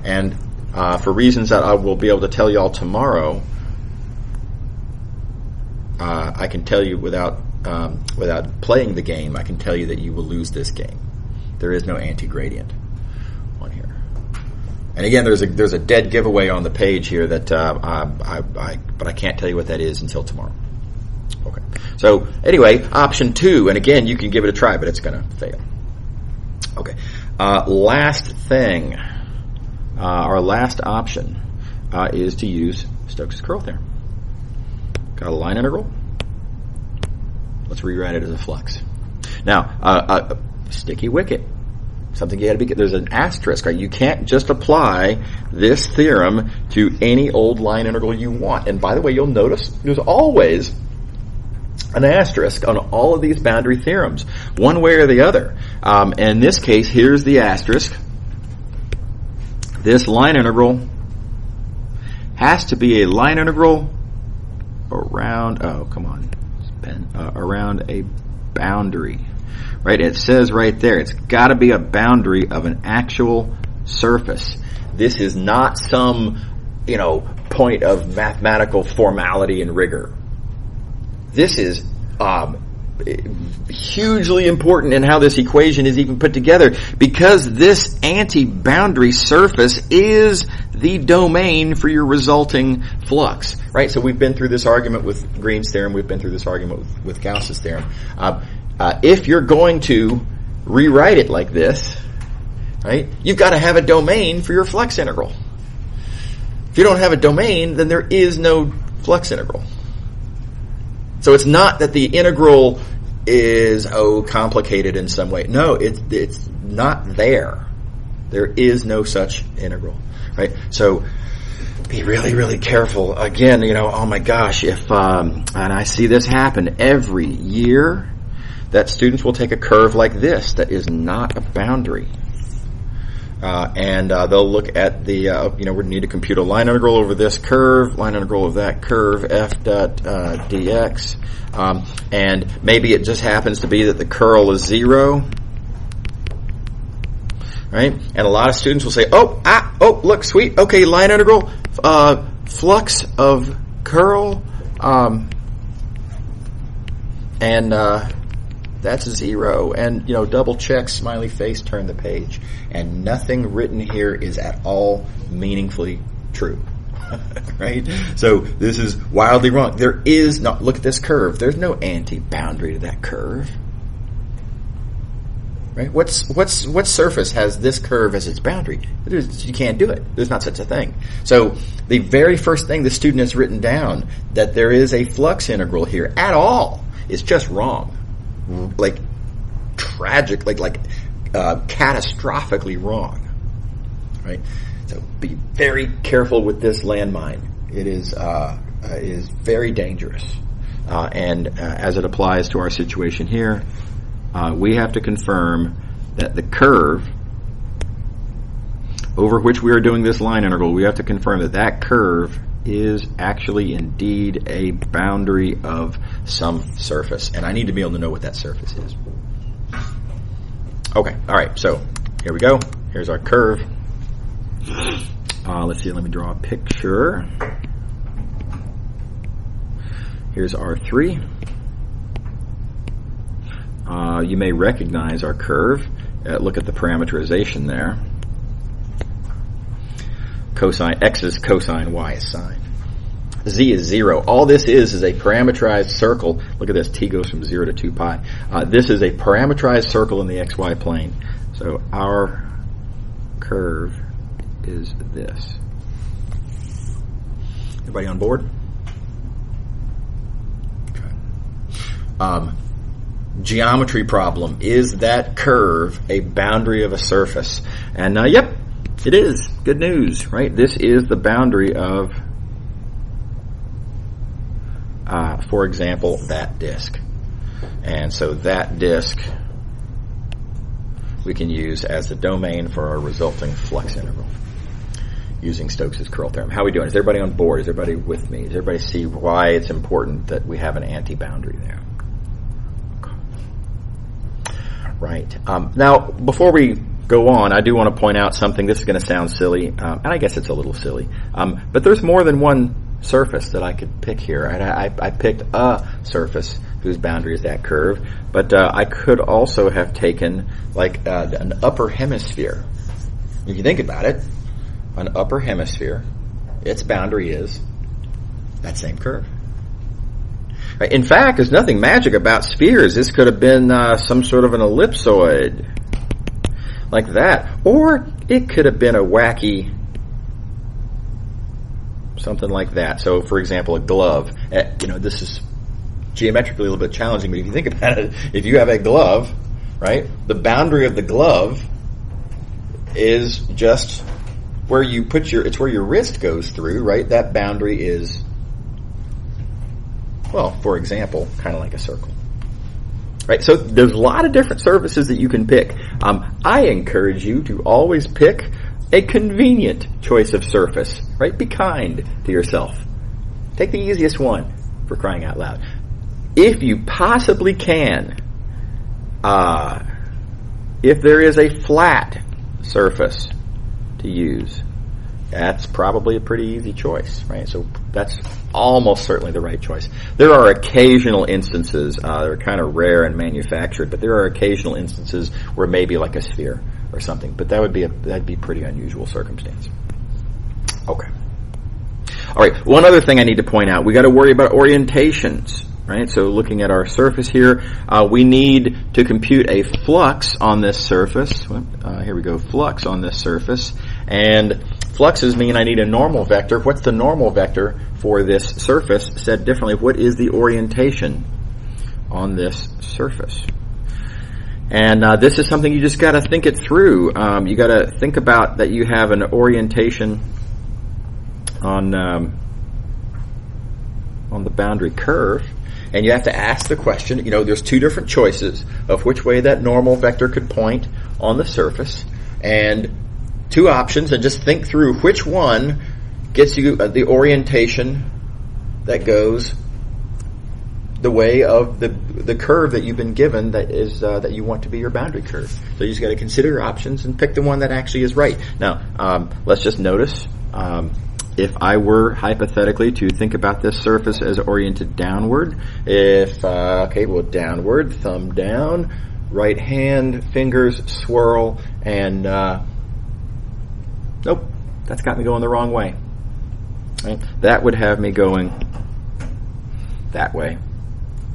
And for reasons that I will be able to tell you all tomorrow, I can tell you without playing the game, I can tell you that you will lose this game. There is no anti-gradient on here. And again, there's a dead giveaway on the page here that but I can't tell you what that is until tomorrow. Okay. So anyway, option 2, and again, you can give it a try, but it's going to fail. Okay. Last thing, our last option is to use Stokes' curl theorem. Got a line integral. Let's rewrite it as a flux. Now, a sticky wicket. Something you got to be. There's an asterisk, right? You can't just apply this theorem to any old line integral you want. And by the way, you'll notice there's always an asterisk on all of these boundary theorems, one way or the other. In this case, here's the asterisk. This line integral has to be a line integral around, around a boundary, right? It says right there, it's got to be a boundary of an actual surface. This is not some, point of mathematical formality and rigor. This is hugely important in how this equation is even put together, because this anti-boundary surface is the domain for your resulting flux, right? So we've been through this argument with Green's theorem. We've been through this argument with Gauss's theorem. If you're going to rewrite it like this, right, you've got to have a domain for your flux integral. If you don't have a domain, then there is no flux integral. So it's not that the integral is, complicated in some way. No, it's not there. There is no such integral, right? So be really, really careful. Again, oh my gosh, if, and I see this happen every year, that students will take a curve like this that is not a boundary. And they'll look at the, we need to compute a line integral over this curve, line integral of that curve, f dot dx. And maybe it just happens to be that the curl is 0. Right? And a lot of students will say, look, sweet, okay, line integral, flux of curl, and that's 0. And, double check, smiley face, turn the page. And nothing written here is at all meaningfully true. Right? So this is wildly wrong. There is not, look at this curve. There's no anti-boundary to that curve. Right? What surface has this curve as its boundary? You can't do it. There's not such a thing. So the very first thing the student has written down, that there is a flux integral here at all, is just wrong. Like catastrophically wrong, right? So be very careful with this landmine. It is very dangerous, and as it applies to our situation here, we have to confirm that the curve over which we are doing this line integral, we have to confirm that that curve is actually indeed a boundary of some surface. And I need to be able to know what that surface is. Okay, all right, so here we go. Here's our curve. Let's see, let me draw a picture. Here's R3. You may recognize our curve. Look at the parameterization there. Cosine, x is cosine, y is sine. Z is 0. All this is a parameterized circle. Look at this, t goes from 0 to 2 pi. This is a parameterized circle in the xy plane. So our curve is this. Everybody on board? Okay. Geometry problem. Is that curve a boundary of a surface? And yep, it is. Good news, right? This is the boundary of, for example, that disk. And so that disk we can use as the domain for our resulting flux integral using Stokes' curl theorem. How are we doing? Is everybody on board? Is everybody with me? Does everybody see why it's important that we have an anti-boundary there? Right. Now, before we go on, I do want to point out something. This is going to sound silly, and I guess it's a little silly. But there's more than one surface that I could pick here. Right? I picked a surface whose boundary is that curve, but I could also have taken like an upper hemisphere. If you think about it, an upper hemisphere, its boundary is that same curve. Right? In fact, there's nothing magic about spheres. This could have been some sort of an ellipsoid, like that. Or it could have been a wacky something like that. So, for example, a glove. This is geometrically a little bit challenging, but if you think about it, if you have a glove, right, the boundary of the glove is just where you put it's where your wrist goes through, right? That boundary is, well, for example, kind of like a circle. Right, so there's a lot of different surfaces that you can pick. I encourage you to always pick a convenient choice of surface. Right, be kind to yourself. Take the easiest one, for crying out loud. If you possibly can, if there is a flat surface to use, that's probably a pretty easy choice, right? So that's almost certainly the right choice. There are occasional instances, they're kind of rare and manufactured, but there are occasional instances where maybe like a sphere or something, but that'd be pretty unusual circumstance. Okay. All right, one other thing I need to point out, we got to worry about orientations, right? So looking at our surface here, we need to compute a flux on this surface. Here we go, flux on this surface, and fluxes mean I need a normal vector. What's the normal vector for this surface? Said differently, what is the orientation on this surface? And this is something you just got to think it through. You got to think about that you have an orientation on the boundary curve, and you have to ask the question, there's two different choices of which way that normal vector could point on the surface, and two options, and just think through which one gets you the orientation that goes the way of the curve that you've been given that is that you want to be your boundary curve. So you just got to consider your options and pick the one that actually is right. Now, let's just notice, if I were hypothetically to think about this surface as oriented downward, downward, thumb down, right hand, fingers swirl, and nope, that's got me going the wrong way. Right? That would have me going that way,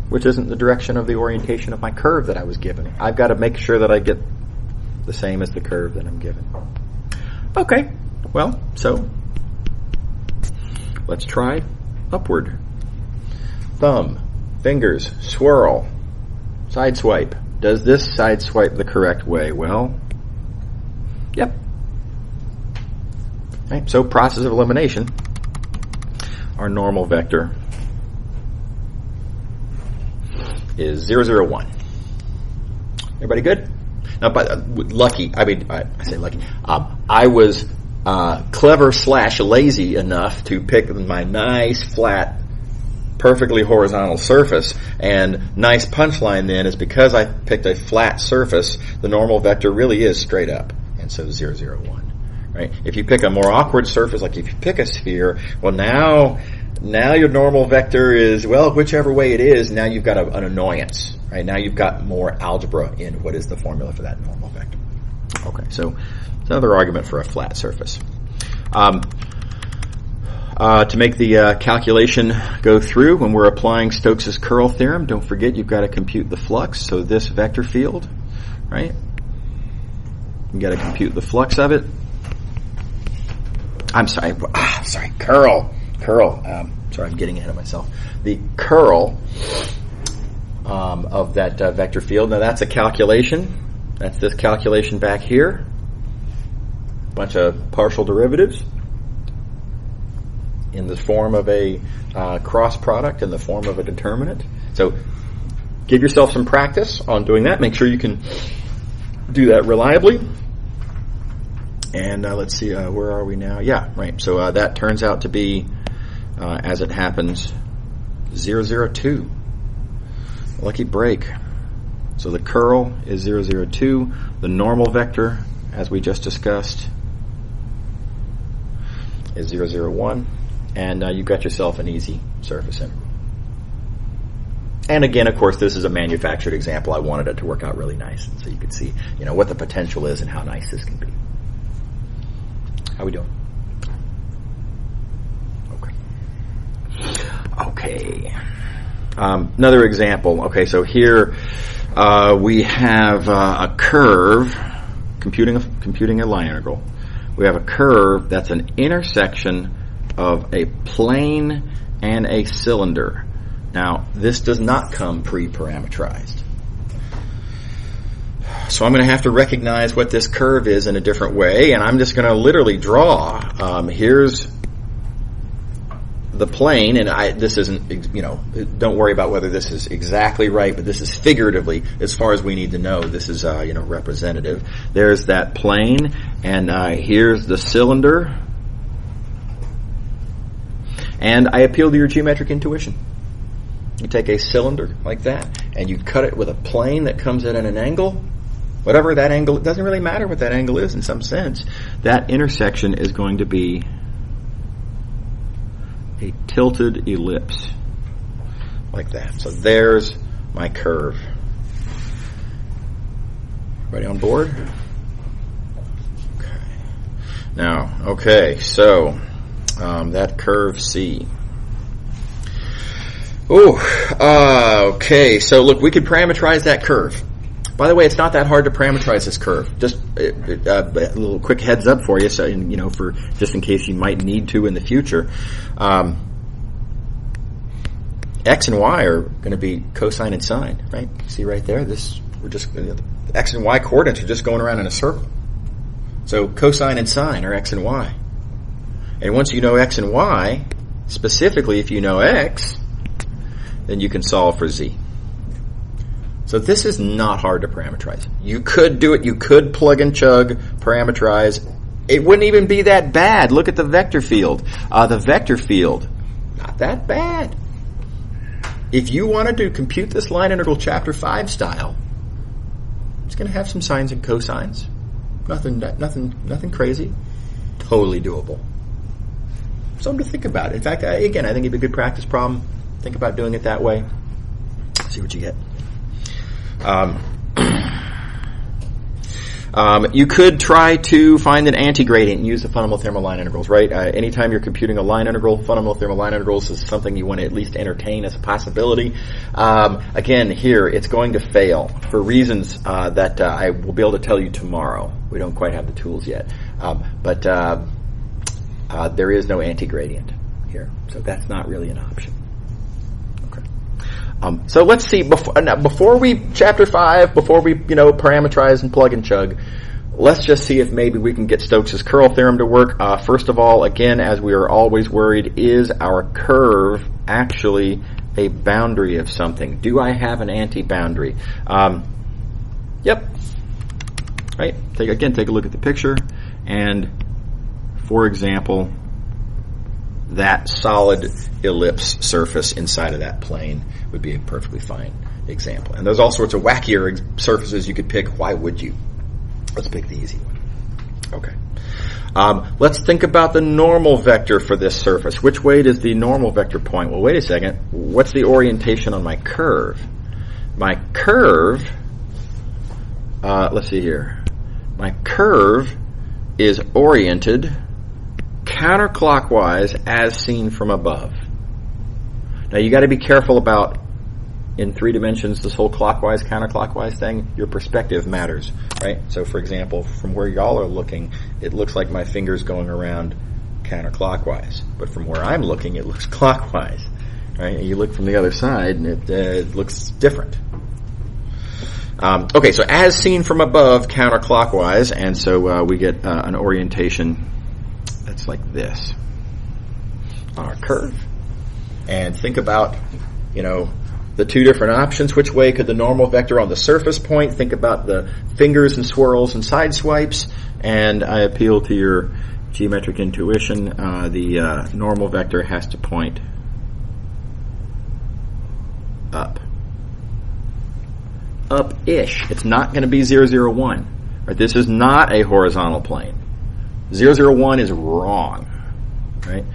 which isn't the direction of the orientation of my curve that I was given. I've got to make sure that I get the same as the curve that I'm given. Okay, well, so let's try upward. Thumb, fingers, swirl, side swipe, Does this sideswipe the correct way? Well, yep. Right, so process of elimination, our normal vector is 0, 0, 1. Everybody good? Now, lucky, I say lucky, I was clever / lazy enough to pick my nice, flat, perfectly horizontal surface, and nice punchline then is because I picked a flat surface, the normal vector really is straight up, and so 0, 0, 1. Right? If you pick a more awkward surface, like if you pick a sphere, well now your normal vector is, well, whichever way it is, now you've got an annoyance. Right? Now you've got more algebra in what is the formula for that normal vector. Okay, so it's another argument for a flat surface. To make the calculation go through, when we're applying Stokes' curl theorem, don't forget you've got to compute the flux. So this vector field, right? You've got to compute the flux of it. I'm sorry, curl. Sorry, I'm getting ahead of myself. The curl of that vector field. Now that's a calculation. That's this calculation back here. Bunch of partial derivatives in the form of a cross product, in the form of a determinant. So give yourself some practice on doing that. Make sure you can do that reliably. And let's see, where are we now? Yeah, right. So that turns out to be, as it happens, 0, 0, 2. Lucky break. So the curl is 0, 0, 2. The normal vector, as we just discussed, is 0, 0, 1. And you've got yourself an easy surface integral. And again, of course, this is a manufactured example. I wanted it to work out really nice, so you could see, what the potential is and how nice this can be. How we doing? Okay. Another example. Okay, so here we have a curve, computing a line integral. We have a curve that's an intersection of a plane and a cylinder. Now, this does not come pre-parametrized. So I'm going to have to recognize what this curve is in a different way, and I'm just going to literally draw. Here's the plane, and this isn't, don't worry about whether this is exactly right, but this is figuratively, as far as we need to know, this is, representative. There's that plane, and here's the cylinder. And I appeal to your geometric intuition. You take a cylinder like that, and you cut it with a plane that comes in at an angle. Whatever that angle, it doesn't really matter what that angle is in some sense. That intersection is going to be a tilted ellipse. Like that. So there's my curve. Everybody on board? Okay. Now, so that curve C. Okay, so look, we could parameterize that curve. By the way, it's not that hard to parameterize this curve. Just a little quick heads up for you, so for just in case you might need to in the future. X and Y are going to be cosine and sine, right? See right there. The X and Y coordinates are just going around in a circle. So cosine and sine are X and Y. And once you know X and Y, specifically if you know X, then you can solve for Z. So this is not hard to parameterize. You could do it. You could plug and chug, parameterize. It wouldn't even be that bad. Look at the vector field. The vector field, not that bad. If you wanted to compute this line integral chapter 5 style, it's going to have some sines and cosines. Nothing crazy. Totally doable. Something to think about. In fact, I think it'd be a good practice problem. Think about doing it that way. See what you get. You could try to find an antigradient and use the fundamental theorem of line integrals, right? Anytime you're computing a line integral, fundamental theorem of line integrals is something you want to at least entertain as a possibility. Again, here, it's going to fail for reasons that I will be able to tell you tomorrow. We don't quite have the tools yet. But there is no antigradient here, so that's not really an option. Okay. So let's see, before we, chapter 5, before we, parameterize and plug and chug, let's just see if maybe we can get Stokes' curl theorem to work. First of all, again, as we are always worried, is our curve actually a boundary of something? Do I have an anti-boundary? Yep. Right? Take a look at the picture, and for example, that solid ellipse surface inside of that plane would be a perfectly fine example. And there's all sorts of wackier surfaces you could pick. Why would you? Let's pick the easy one. Okay. Let's think about the normal vector for this surface. Which way does the normal vector point? Well, wait a second. What's the orientation on my curve? My curve, let's see here. My curve is oriented counterclockwise as seen from above. Now you got to be careful about, in 3 dimensions, this whole clockwise, counterclockwise thing. Your perspective matters, right? So for example, from where y'all are looking, it looks like my finger's going around counterclockwise. But from where I'm looking, it looks clockwise, right? And you look from the other side, and it looks different. Okay, so as seen from above, counterclockwise, and so we get an orientation that's like this on our curve. And think about, the 2 different options. Which way could the normal vector on the surface point? Think about the fingers and swirls and side swipes. And I appeal to your geometric intuition. The normal vector has to point up. Up-ish. It's not going to be 0, 0, 1. Right? This is not a horizontal plane. 0, 0, 1 is wrong. Right?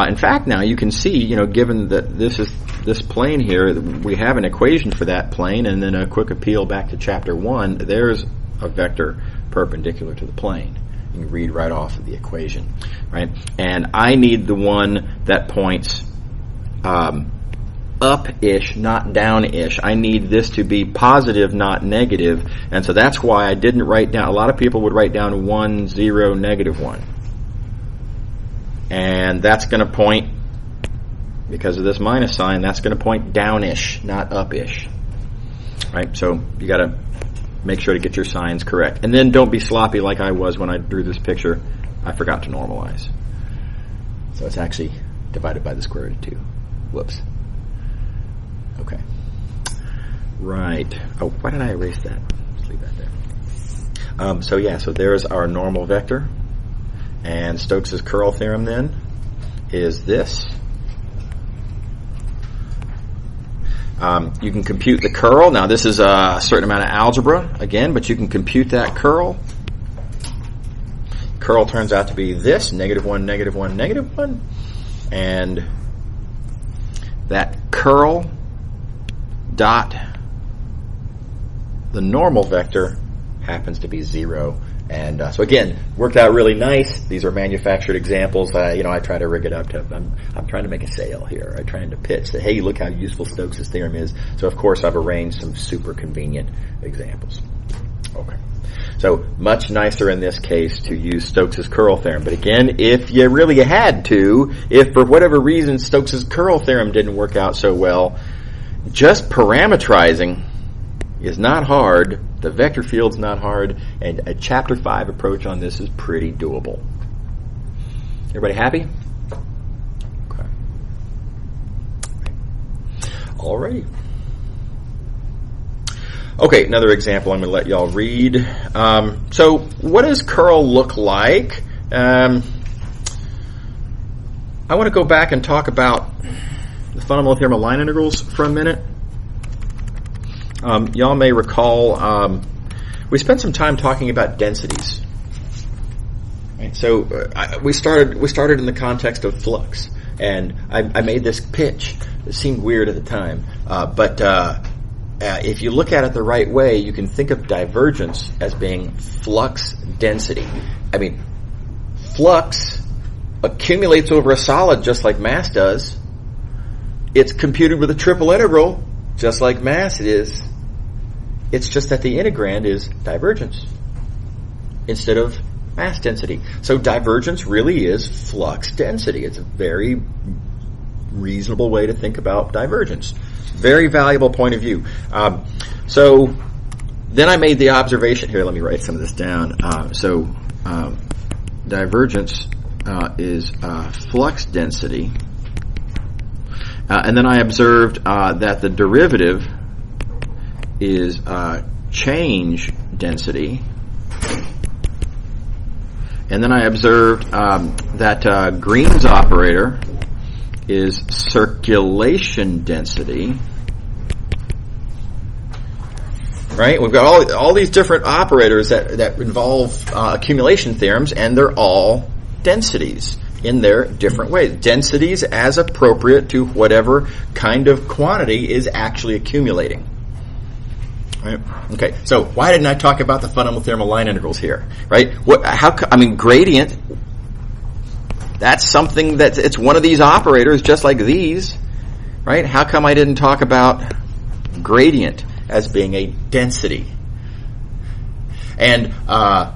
In fact, now you can see, given that this plane here, we have an equation for that plane, and then a quick appeal back to chapter 1, there's a vector perpendicular to the plane. You can read right off of the equation, right? And I need the one that points up-ish, not down-ish. I need this to be positive, not negative, and so that's why I didn't write down, a lot of people would write down 1, 0, negative 1. And that's going to point, because of this minus sign, that's going to point down-ish, not up-ish. Right? So you got to make sure to get your signs correct. And then don't be sloppy like I was when I drew this picture. I forgot to normalize. So it's actually divided by the square root of 2. Whoops. Okay. Right. Oh, why did I erase that? Let's leave that there. So there's our normal vector. And Stokes' curl theorem then is this. You can compute the curl. Now this is a certain amount of algebra, again, but you can compute that curl. Curl turns out to be this, negative 1, negative 1, negative 1. And that curl dot the normal vector happens to be 0. And so again, worked out really nice. These are manufactured examples. I try to rig it up to, I'm trying to make a sale here. I'm trying to pitch that, hey, look how useful Stokes' theorem is. So of course I've arranged some super convenient examples. Okay. So much nicer in this case to use Stokes' curl theorem. But again, if you really had to, if for whatever reason Stokes' curl theorem didn't work out so well, just parametrizing is not hard. The vector field's not hard, and a chapter 5 approach on this is pretty doable. Everybody happy? Okay. Alrighty. Okay, another example I'm going to let y'all read. So what does curl look like? I want to go back and talk about the fundamental theorem of line integrals for a minute. Y'all may recall we spent some time talking about densities. Right? So we started in the context of flux, and I made this pitch. It seemed weird at the time, but if you look at it the right way, you can think of divergence as being flux density. I mean, flux accumulates over a solid just like mass does. It's computed with a triple integral just like mass is. It's just that the integrand is divergence instead of mass density. So divergence really is flux density. It's a very reasonable way to think about divergence. Very valuable point of view. So then I made the observation here. Let me write some of this down. Divergence is flux density. And then I observed that the derivative is change density. And then I observed that Green's operator is circulation density. Right? We've got all these different operators that involve accumulation theorems, and they're all densities in their different ways. Densities as appropriate to whatever kind of quantity is actually accumulating. Right? Okay, so why didn't I talk about the fundamental theorem of line integrals here? Right? Gradient, that's something it's one of these operators just like these. Right? How come I didn't talk about gradient as being a density? And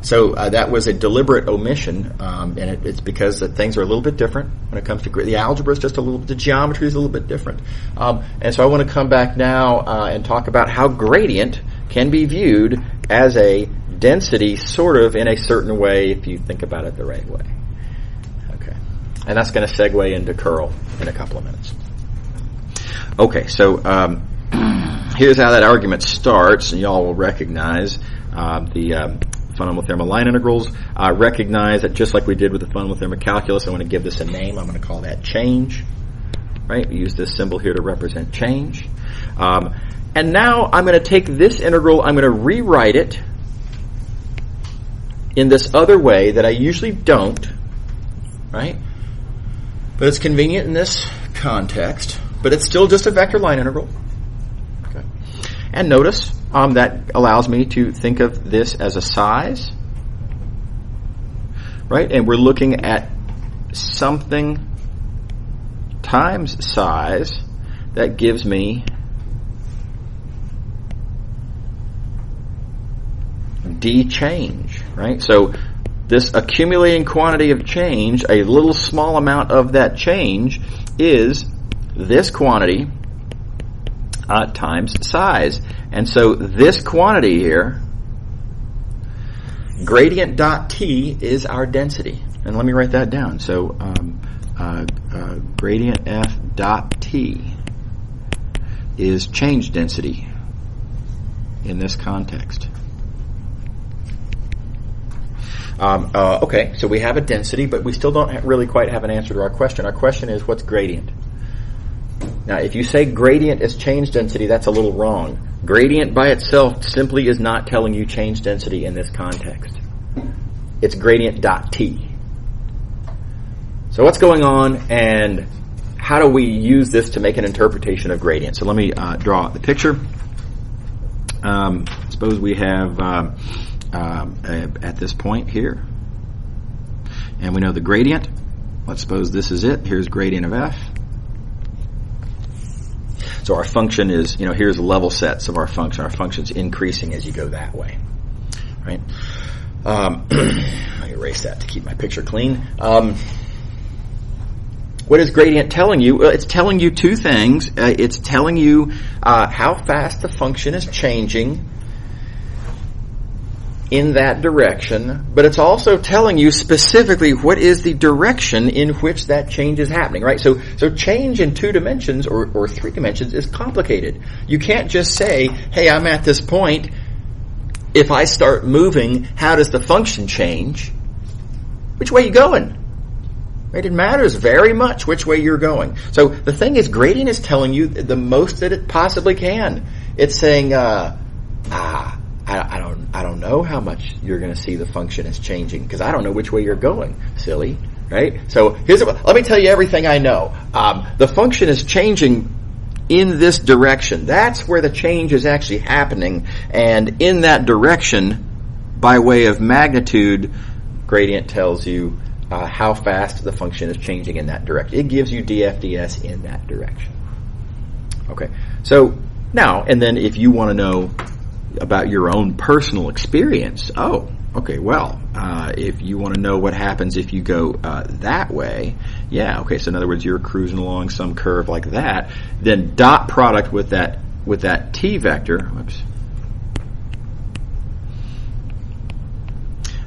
so that was a deliberate omission, and it's because that things are a little bit different when it comes to the algebra is just a little, the geometry is a little bit different. And so I want to come back now and talk about how gradient can be viewed as a density, sort of in a certain way, if you think about it the right way. Okay, and that's going to segue into curl in a couple of minutes. Okay, so here's how that argument starts, and y'all will recognize the fundamental theorem of line integrals. Recognize that just like we did with the fundamental theorem of calculus, I want to give this a name. I'm going to call that change. Right? We use this symbol here to represent change. And now I'm going to take this integral, I'm going to rewrite it in this other way that I usually don't. Right? But it's convenient in this context. But it's still just a vector line integral. Okay. And notice that allows me to think of this as a size, right? And we're looking at something times size that gives me d change, right? So this accumulating quantity of change, a little small amount of that change, is this quantity times size. And so this quantity here, gradient dot t, is our density. And let me write that down. So gradient f dot t is change density in this context. Okay, so we have a density, but we still don't really quite have an answer to our question. Our question is, what's gradient? Now, if you say gradient is change density, that's a little wrong. Gradient by itself simply is not telling you change density in this context. It's gradient dot t. So what's going on, and how do we use this to make an interpretation of gradient? So let me draw the picture. Suppose we have at this point here, and we know the gradient. Let's suppose this is it. Here's gradient of f. So our function is, here's level sets of our function. Our function's increasing as you go that way, right? Let me erase that to keep my picture clean. What is gradient telling you? Well, it's telling you two things. It's telling you how fast the function is changing in that direction, but it's also telling you specifically what is the direction in which that change is happening, right? So change in 2 dimensions or 3 dimensions is complicated. You can't just say, hey, I'm at this point. If I start moving, how does the function change? Which way are you going? Right? It matters very much which way you're going. So the thing is, gradient is telling you the most that it possibly can. It's saying, I don't know how much you're going to see the function is changing because I don't know which way you're going, silly, right? So let me tell you everything I know. The function is changing in this direction. That's where the change is actually happening, and in that direction, by way of magnitude, gradient tells you how fast the function is changing in that direction. It gives you df ds in that direction. Okay, so now, and then if you want to know about your own personal experience. Oh, okay, well, if you want to know what happens if you go that way, yeah, okay, so in other words, you're cruising along some curve like that, then dot product with that t vector, whoops,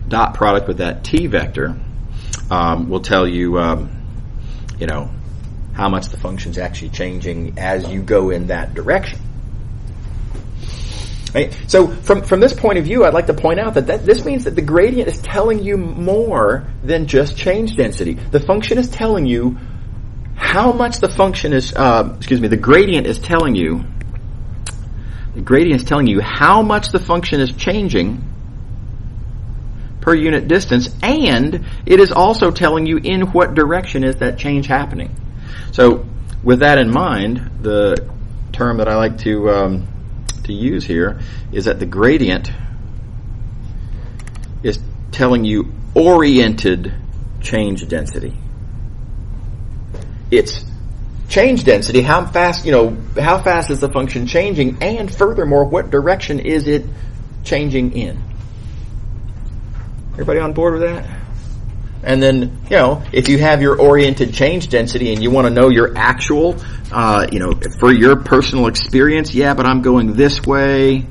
dot product with that t vector will tell you, how much the function's actually changing as you go in that direction. Right? So from this point of view, I'd like to point out that this means that the gradient is telling you more than just change density. The function is telling you how much the function is, the gradient is telling you how much the function is changing per unit distance, and it is also telling you in what direction is that change happening. So with that in mind, the term that I like to use here is that the gradient is telling you oriented change density. It's change density, how fast is the function changing, and furthermore, what direction is it changing in? Everybody on board with that? And then, if you have your oriented change density and you want to know your actual, for your personal experience, yeah, but I'm going this way,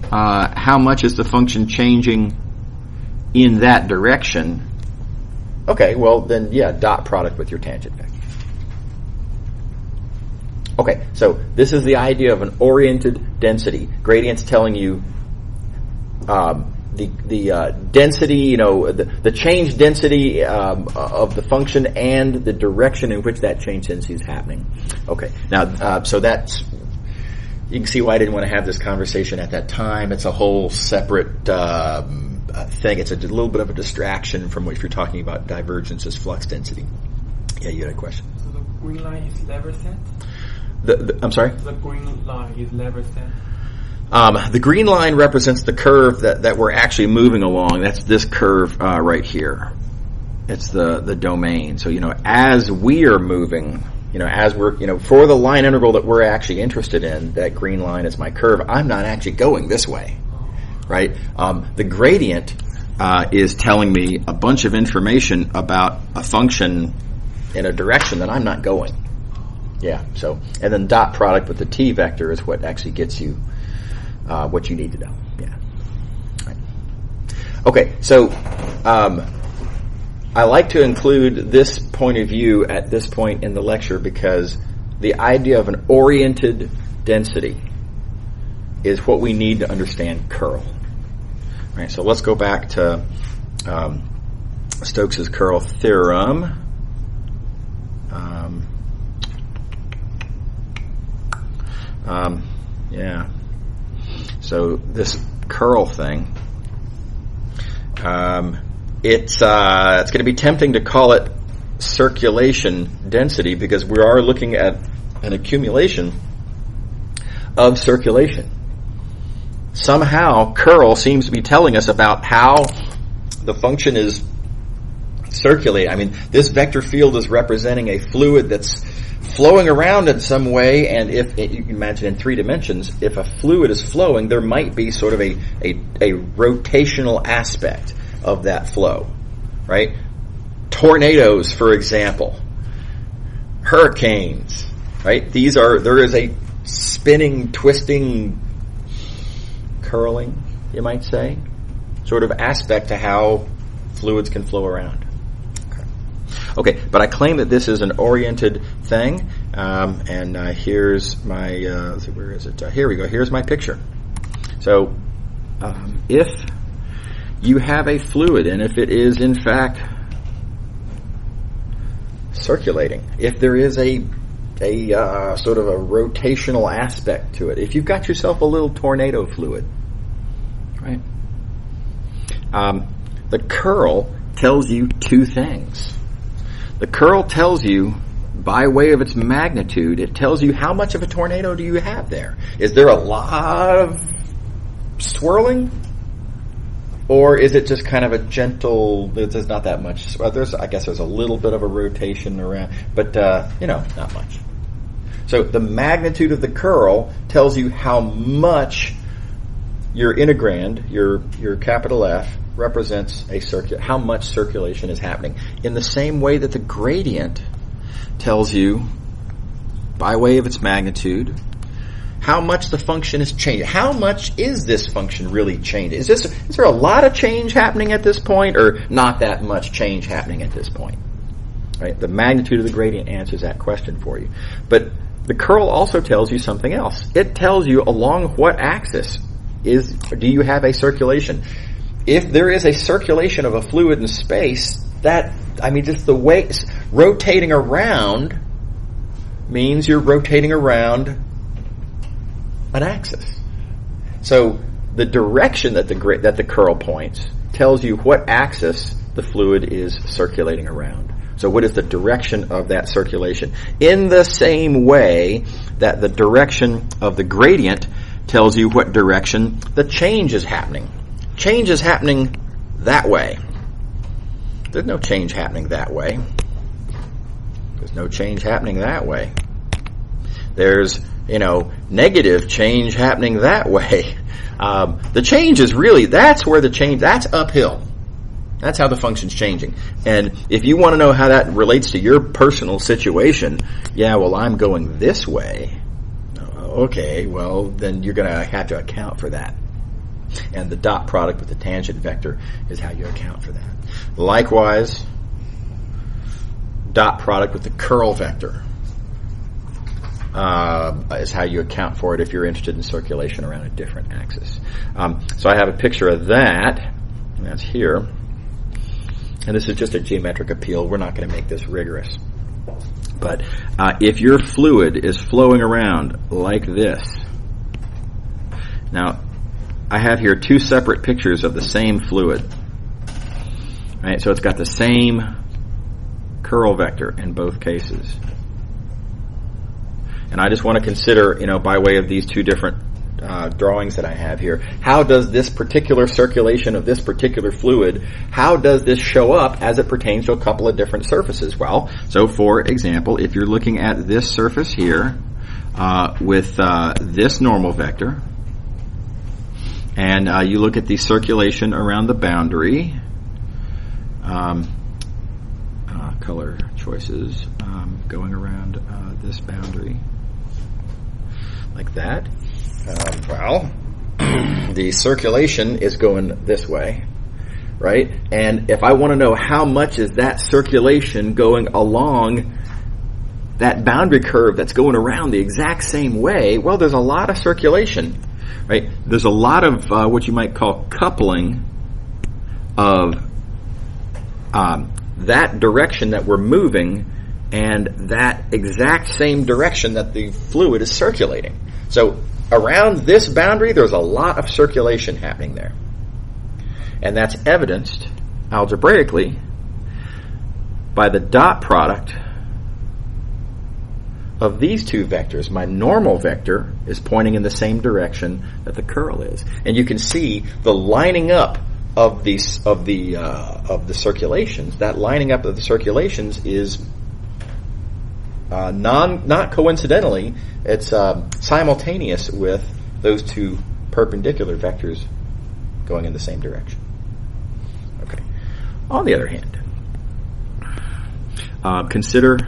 how much is the function changing in that direction? Okay, well then, yeah, dot product with your tangent vector. Okay, so this is the idea of an oriented density. Gradient's telling you the density, the change density of the function and the direction in which that change density is happening. Okay, now, so that's, you can see why I didn't want to have this conversation at that time. It's a whole separate thing. It's a little bit of a distraction from what you're talking about divergence as flux density. Yeah, you had a question.
So the green line is lever set?
I'm sorry?
The green line is lever set?
The green line represents the curve that we're actually moving along. That's this curve right here. It's the domain. So, as we are moving, as we're, for the line integral that we're actually interested in, that green line is my curve. I'm not actually going this way, right? The gradient is telling me a bunch of information about a function in a direction that I'm not going. Yeah, so, and then dot product with the t vector is what actually gets you what you need to know. Yeah. Right. Okay, so I like to include this point of view at this point in the lecture because the idea of an oriented density is what we need to understand curl. Right, so let's go back to Stokes's curl theorem. Yeah. So this curl thing, it's going to be tempting to call it circulation density because we are looking at an accumulation of circulation. Somehow, curl seems to be telling us about how the function is circulating. I mean, this vector field is representing a fluid that's flowing around in some way, and if you can imagine in 3 dimensions, if a fluid is flowing, there might be sort of a rotational aspect of that flow, right? Tornadoes, for example, hurricanes, right? There is a spinning, twisting, curling, you might say, sort of aspect to how fluids can flow around. Okay, but I claim that this is an oriented thing, and here's my, let's see, where is it? Here we go, here's my picture. So, if you have a fluid, and if it is in fact circulating, if there is a sort of a rotational aspect to it, if you've got yourself a little tornado fluid, right? The curl tells you 2 things. The curl tells you, by way of its magnitude, it tells you how much of a tornado do you have there. Is there a lot of swirling? Or is it just kind of a gentle, there's not that much, I guess there's a little bit of a rotation around, but, not much. So the magnitude of the curl tells you how much your integrand, your capital F, represents how much circulation is happening. In the same way that the gradient tells you, by way of its magnitude, how much the function is changing. How much is this function really changing? Is there a lot of change happening at this point, or not that much change happening at this point? Right? The magnitude of the gradient answers that question for you. But the curl also tells you something else. It tells you along what axis do you have a circulation. If there is a circulation of a fluid in space, just the way it's rotating around means you're rotating around an axis. So the direction that the curl points tells you what axis the fluid is circulating around. So what is the direction of that circulation? In the same way that the direction of the gradient tells you what direction the change is happening. Change is happening that way. There's no change happening that way. There's no change happening that way. There's, negative change happening that way. The change is really, that's uphill. That's how the function's changing. And if you want to know how that relates to your personal situation, I'm going this way. Okay, well, then you're going to have to account for that. And the dot product with the tangent vector is how you account for that. Likewise, dot product with the curl vector is how you account for it if you're interested in circulation around a different axis. So I have a picture of that, and that's here. And this is just a geometric appeal. We're not going to make this rigorous. But if your fluid is flowing around like this, now I have here two separate pictures of the same fluid. Right, so it's got the same curl vector in both cases. And I just want to consider, by way of these two different drawings that I have here, how does this particular circulation of this particular fluid, how does this show up as it pertains to a couple of different surfaces? Well, so for example, if you're looking at this surface here with this normal vector, and you look at the circulation around the boundary, color choices going around this boundary, like that. The circulation is going this way, right? And if I want to know how much is that circulation going along that boundary curve that's going around the exact same way, well, there's a lot of circulation, right? There's a lot of what you might call coupling of that direction that we're moving and that exact same direction that the fluid is circulating. So around this boundary, there's a lot of circulation happening there. And that's evidenced algebraically by the dot product of these two vectors. My normal vector is pointing in the same direction that the curl is. And you can see the lining up of the circulations. That lining up of the circulations is not coincidentally, it's simultaneous with those two perpendicular vectors going in the same direction. Okay. On the other hand, consider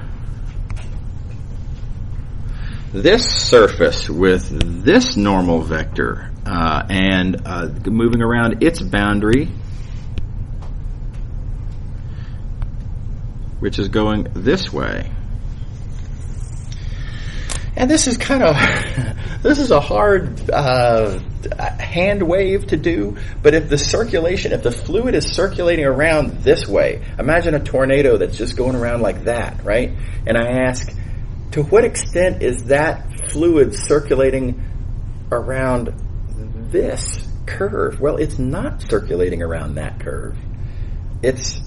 this surface with this normal vector and moving around its boundary, which is going this way. And this is a hard hand wave to do, but if the fluid is circulating around this way, imagine a tornado that's just going around like that, right? And I ask, to what extent is that fluid circulating around this curve? Well, it's not circulating around that curve. It's,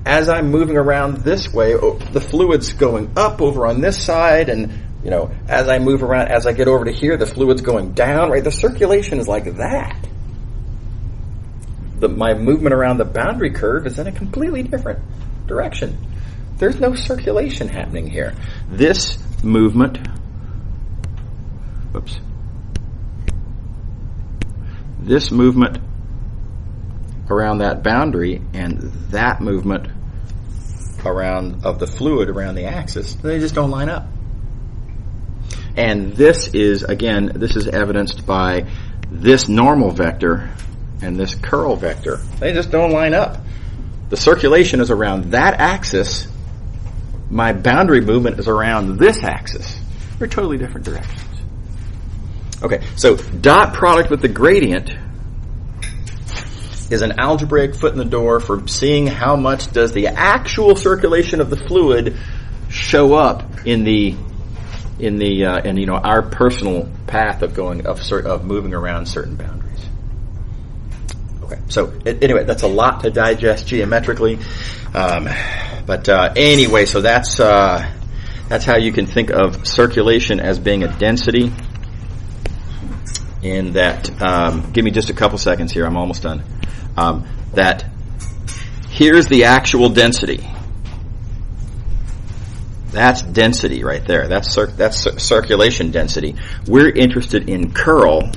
as I'm moving around this way, the fluid's going up over on this side, and as I move around, as I get over to here, the fluid's going down, right? The circulation is like that. My movement around the boundary curve is in a completely different direction. There's no circulation happening here. This movement, this movement around that boundary and that movement of the fluid around the axis, they just don't line up. And this is evidenced by this normal vector and this curl vector. They just don't line up. The circulation is around that axis. My boundary movement is around this axis. They're totally different directions. Okay, so dot product with the gradient is an algebraic foot in the door for seeing how much does the actual circulation of the fluid show up in our personal path of moving around certain boundaries. Okay, so anyway, that's a lot to digest geometrically, but anyway, so that's how you can think of circulation as being a density. In that, give me just a couple seconds here. I'm almost done. That here's the actual density. That's density right there. That's circulation density. We're interested in curl.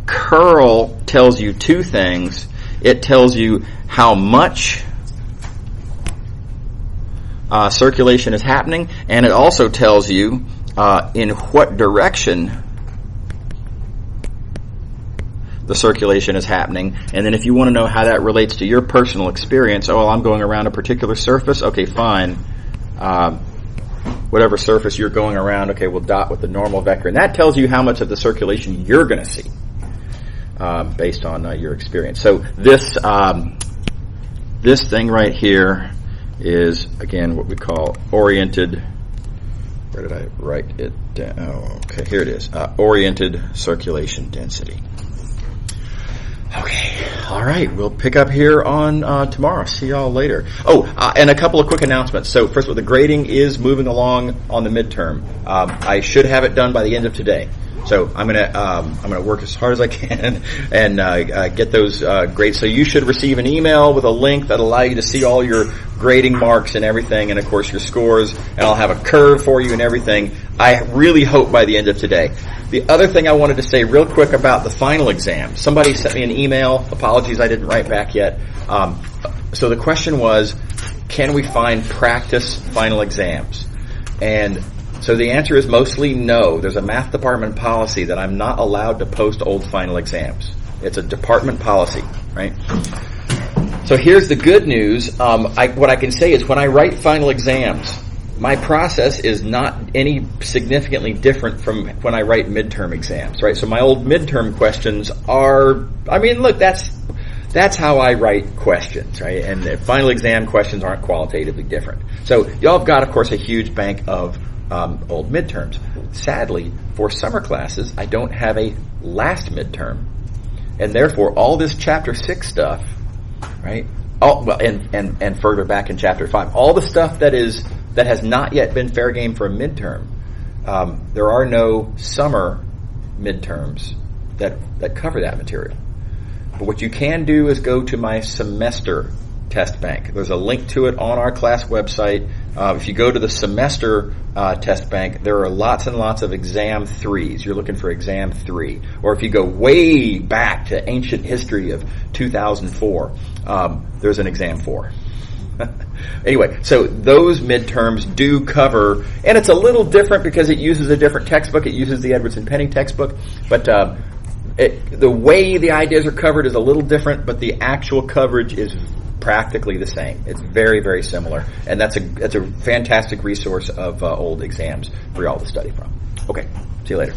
Curl tells you two things. It tells you how much circulation is happening, and it also tells you in what direction the circulation is happening. And then if you want to know how that relates to your personal experience, I'm going around a particular surface, okay, fine. Whatever surface you're going around, okay, we'll dot with the normal vector. And that tells you how much of the circulation you're going to see based on your experience. So this thing right here is, again, what we call oriented. Where did I write it down? Oh, okay, here it is. Oriented circulation density. Okay, all right, we'll pick up here on tomorrow. See y'all later. And a couple of quick announcements. So first of all, the grading is moving along on the midterm. I should have it done by the end of today. So I'm gonna work as hard as I can and get those grades. So you should receive an email with a link that'll allow you to see all your grading marks and everything, and of course your scores. And I'll have a curve for you and everything. I really hope by the end of today. The other thing I wanted to say real quick about the final exam. Somebody sent me an email. Apologies, I didn't write back yet. So the question was, can we find practice final exams? And so the answer is mostly no. There's a math department policy that I'm not allowed to post old final exams. It's a department policy, right? So here's the good news. What I can say is when I write final exams, my process is not any significantly different from when I write midterm exams, right? So my old midterm questions that's how I write questions, right? And the final exam questions aren't qualitatively different. So y'all have got, of course, a huge bank of old midterms. Sadly, for summer classes, I don't have a last midterm. And therefore, all this Chapter 6 stuff, right? And further back in Chapter 5, all the stuff that has not yet been fair game for a midterm, there are no summer midterms that cover that material. But what you can do is go to my semester test bank. There's a link to it on our class website. If you go to the semester test bank, there are lots and lots of exam 3s. You're looking for exam 3. Or if you go way back to ancient history of 2004, there's an exam 4. Anyway, so those midterms do cover, and it's a little different because it uses a different textbook. It uses the Edwards and Penning textbook, but the way the ideas are covered is a little different, but the actual coverage is practically the same. It's very, very similar, and that's a fantastic resource of old exams for y'all to study from. Okay, see you later.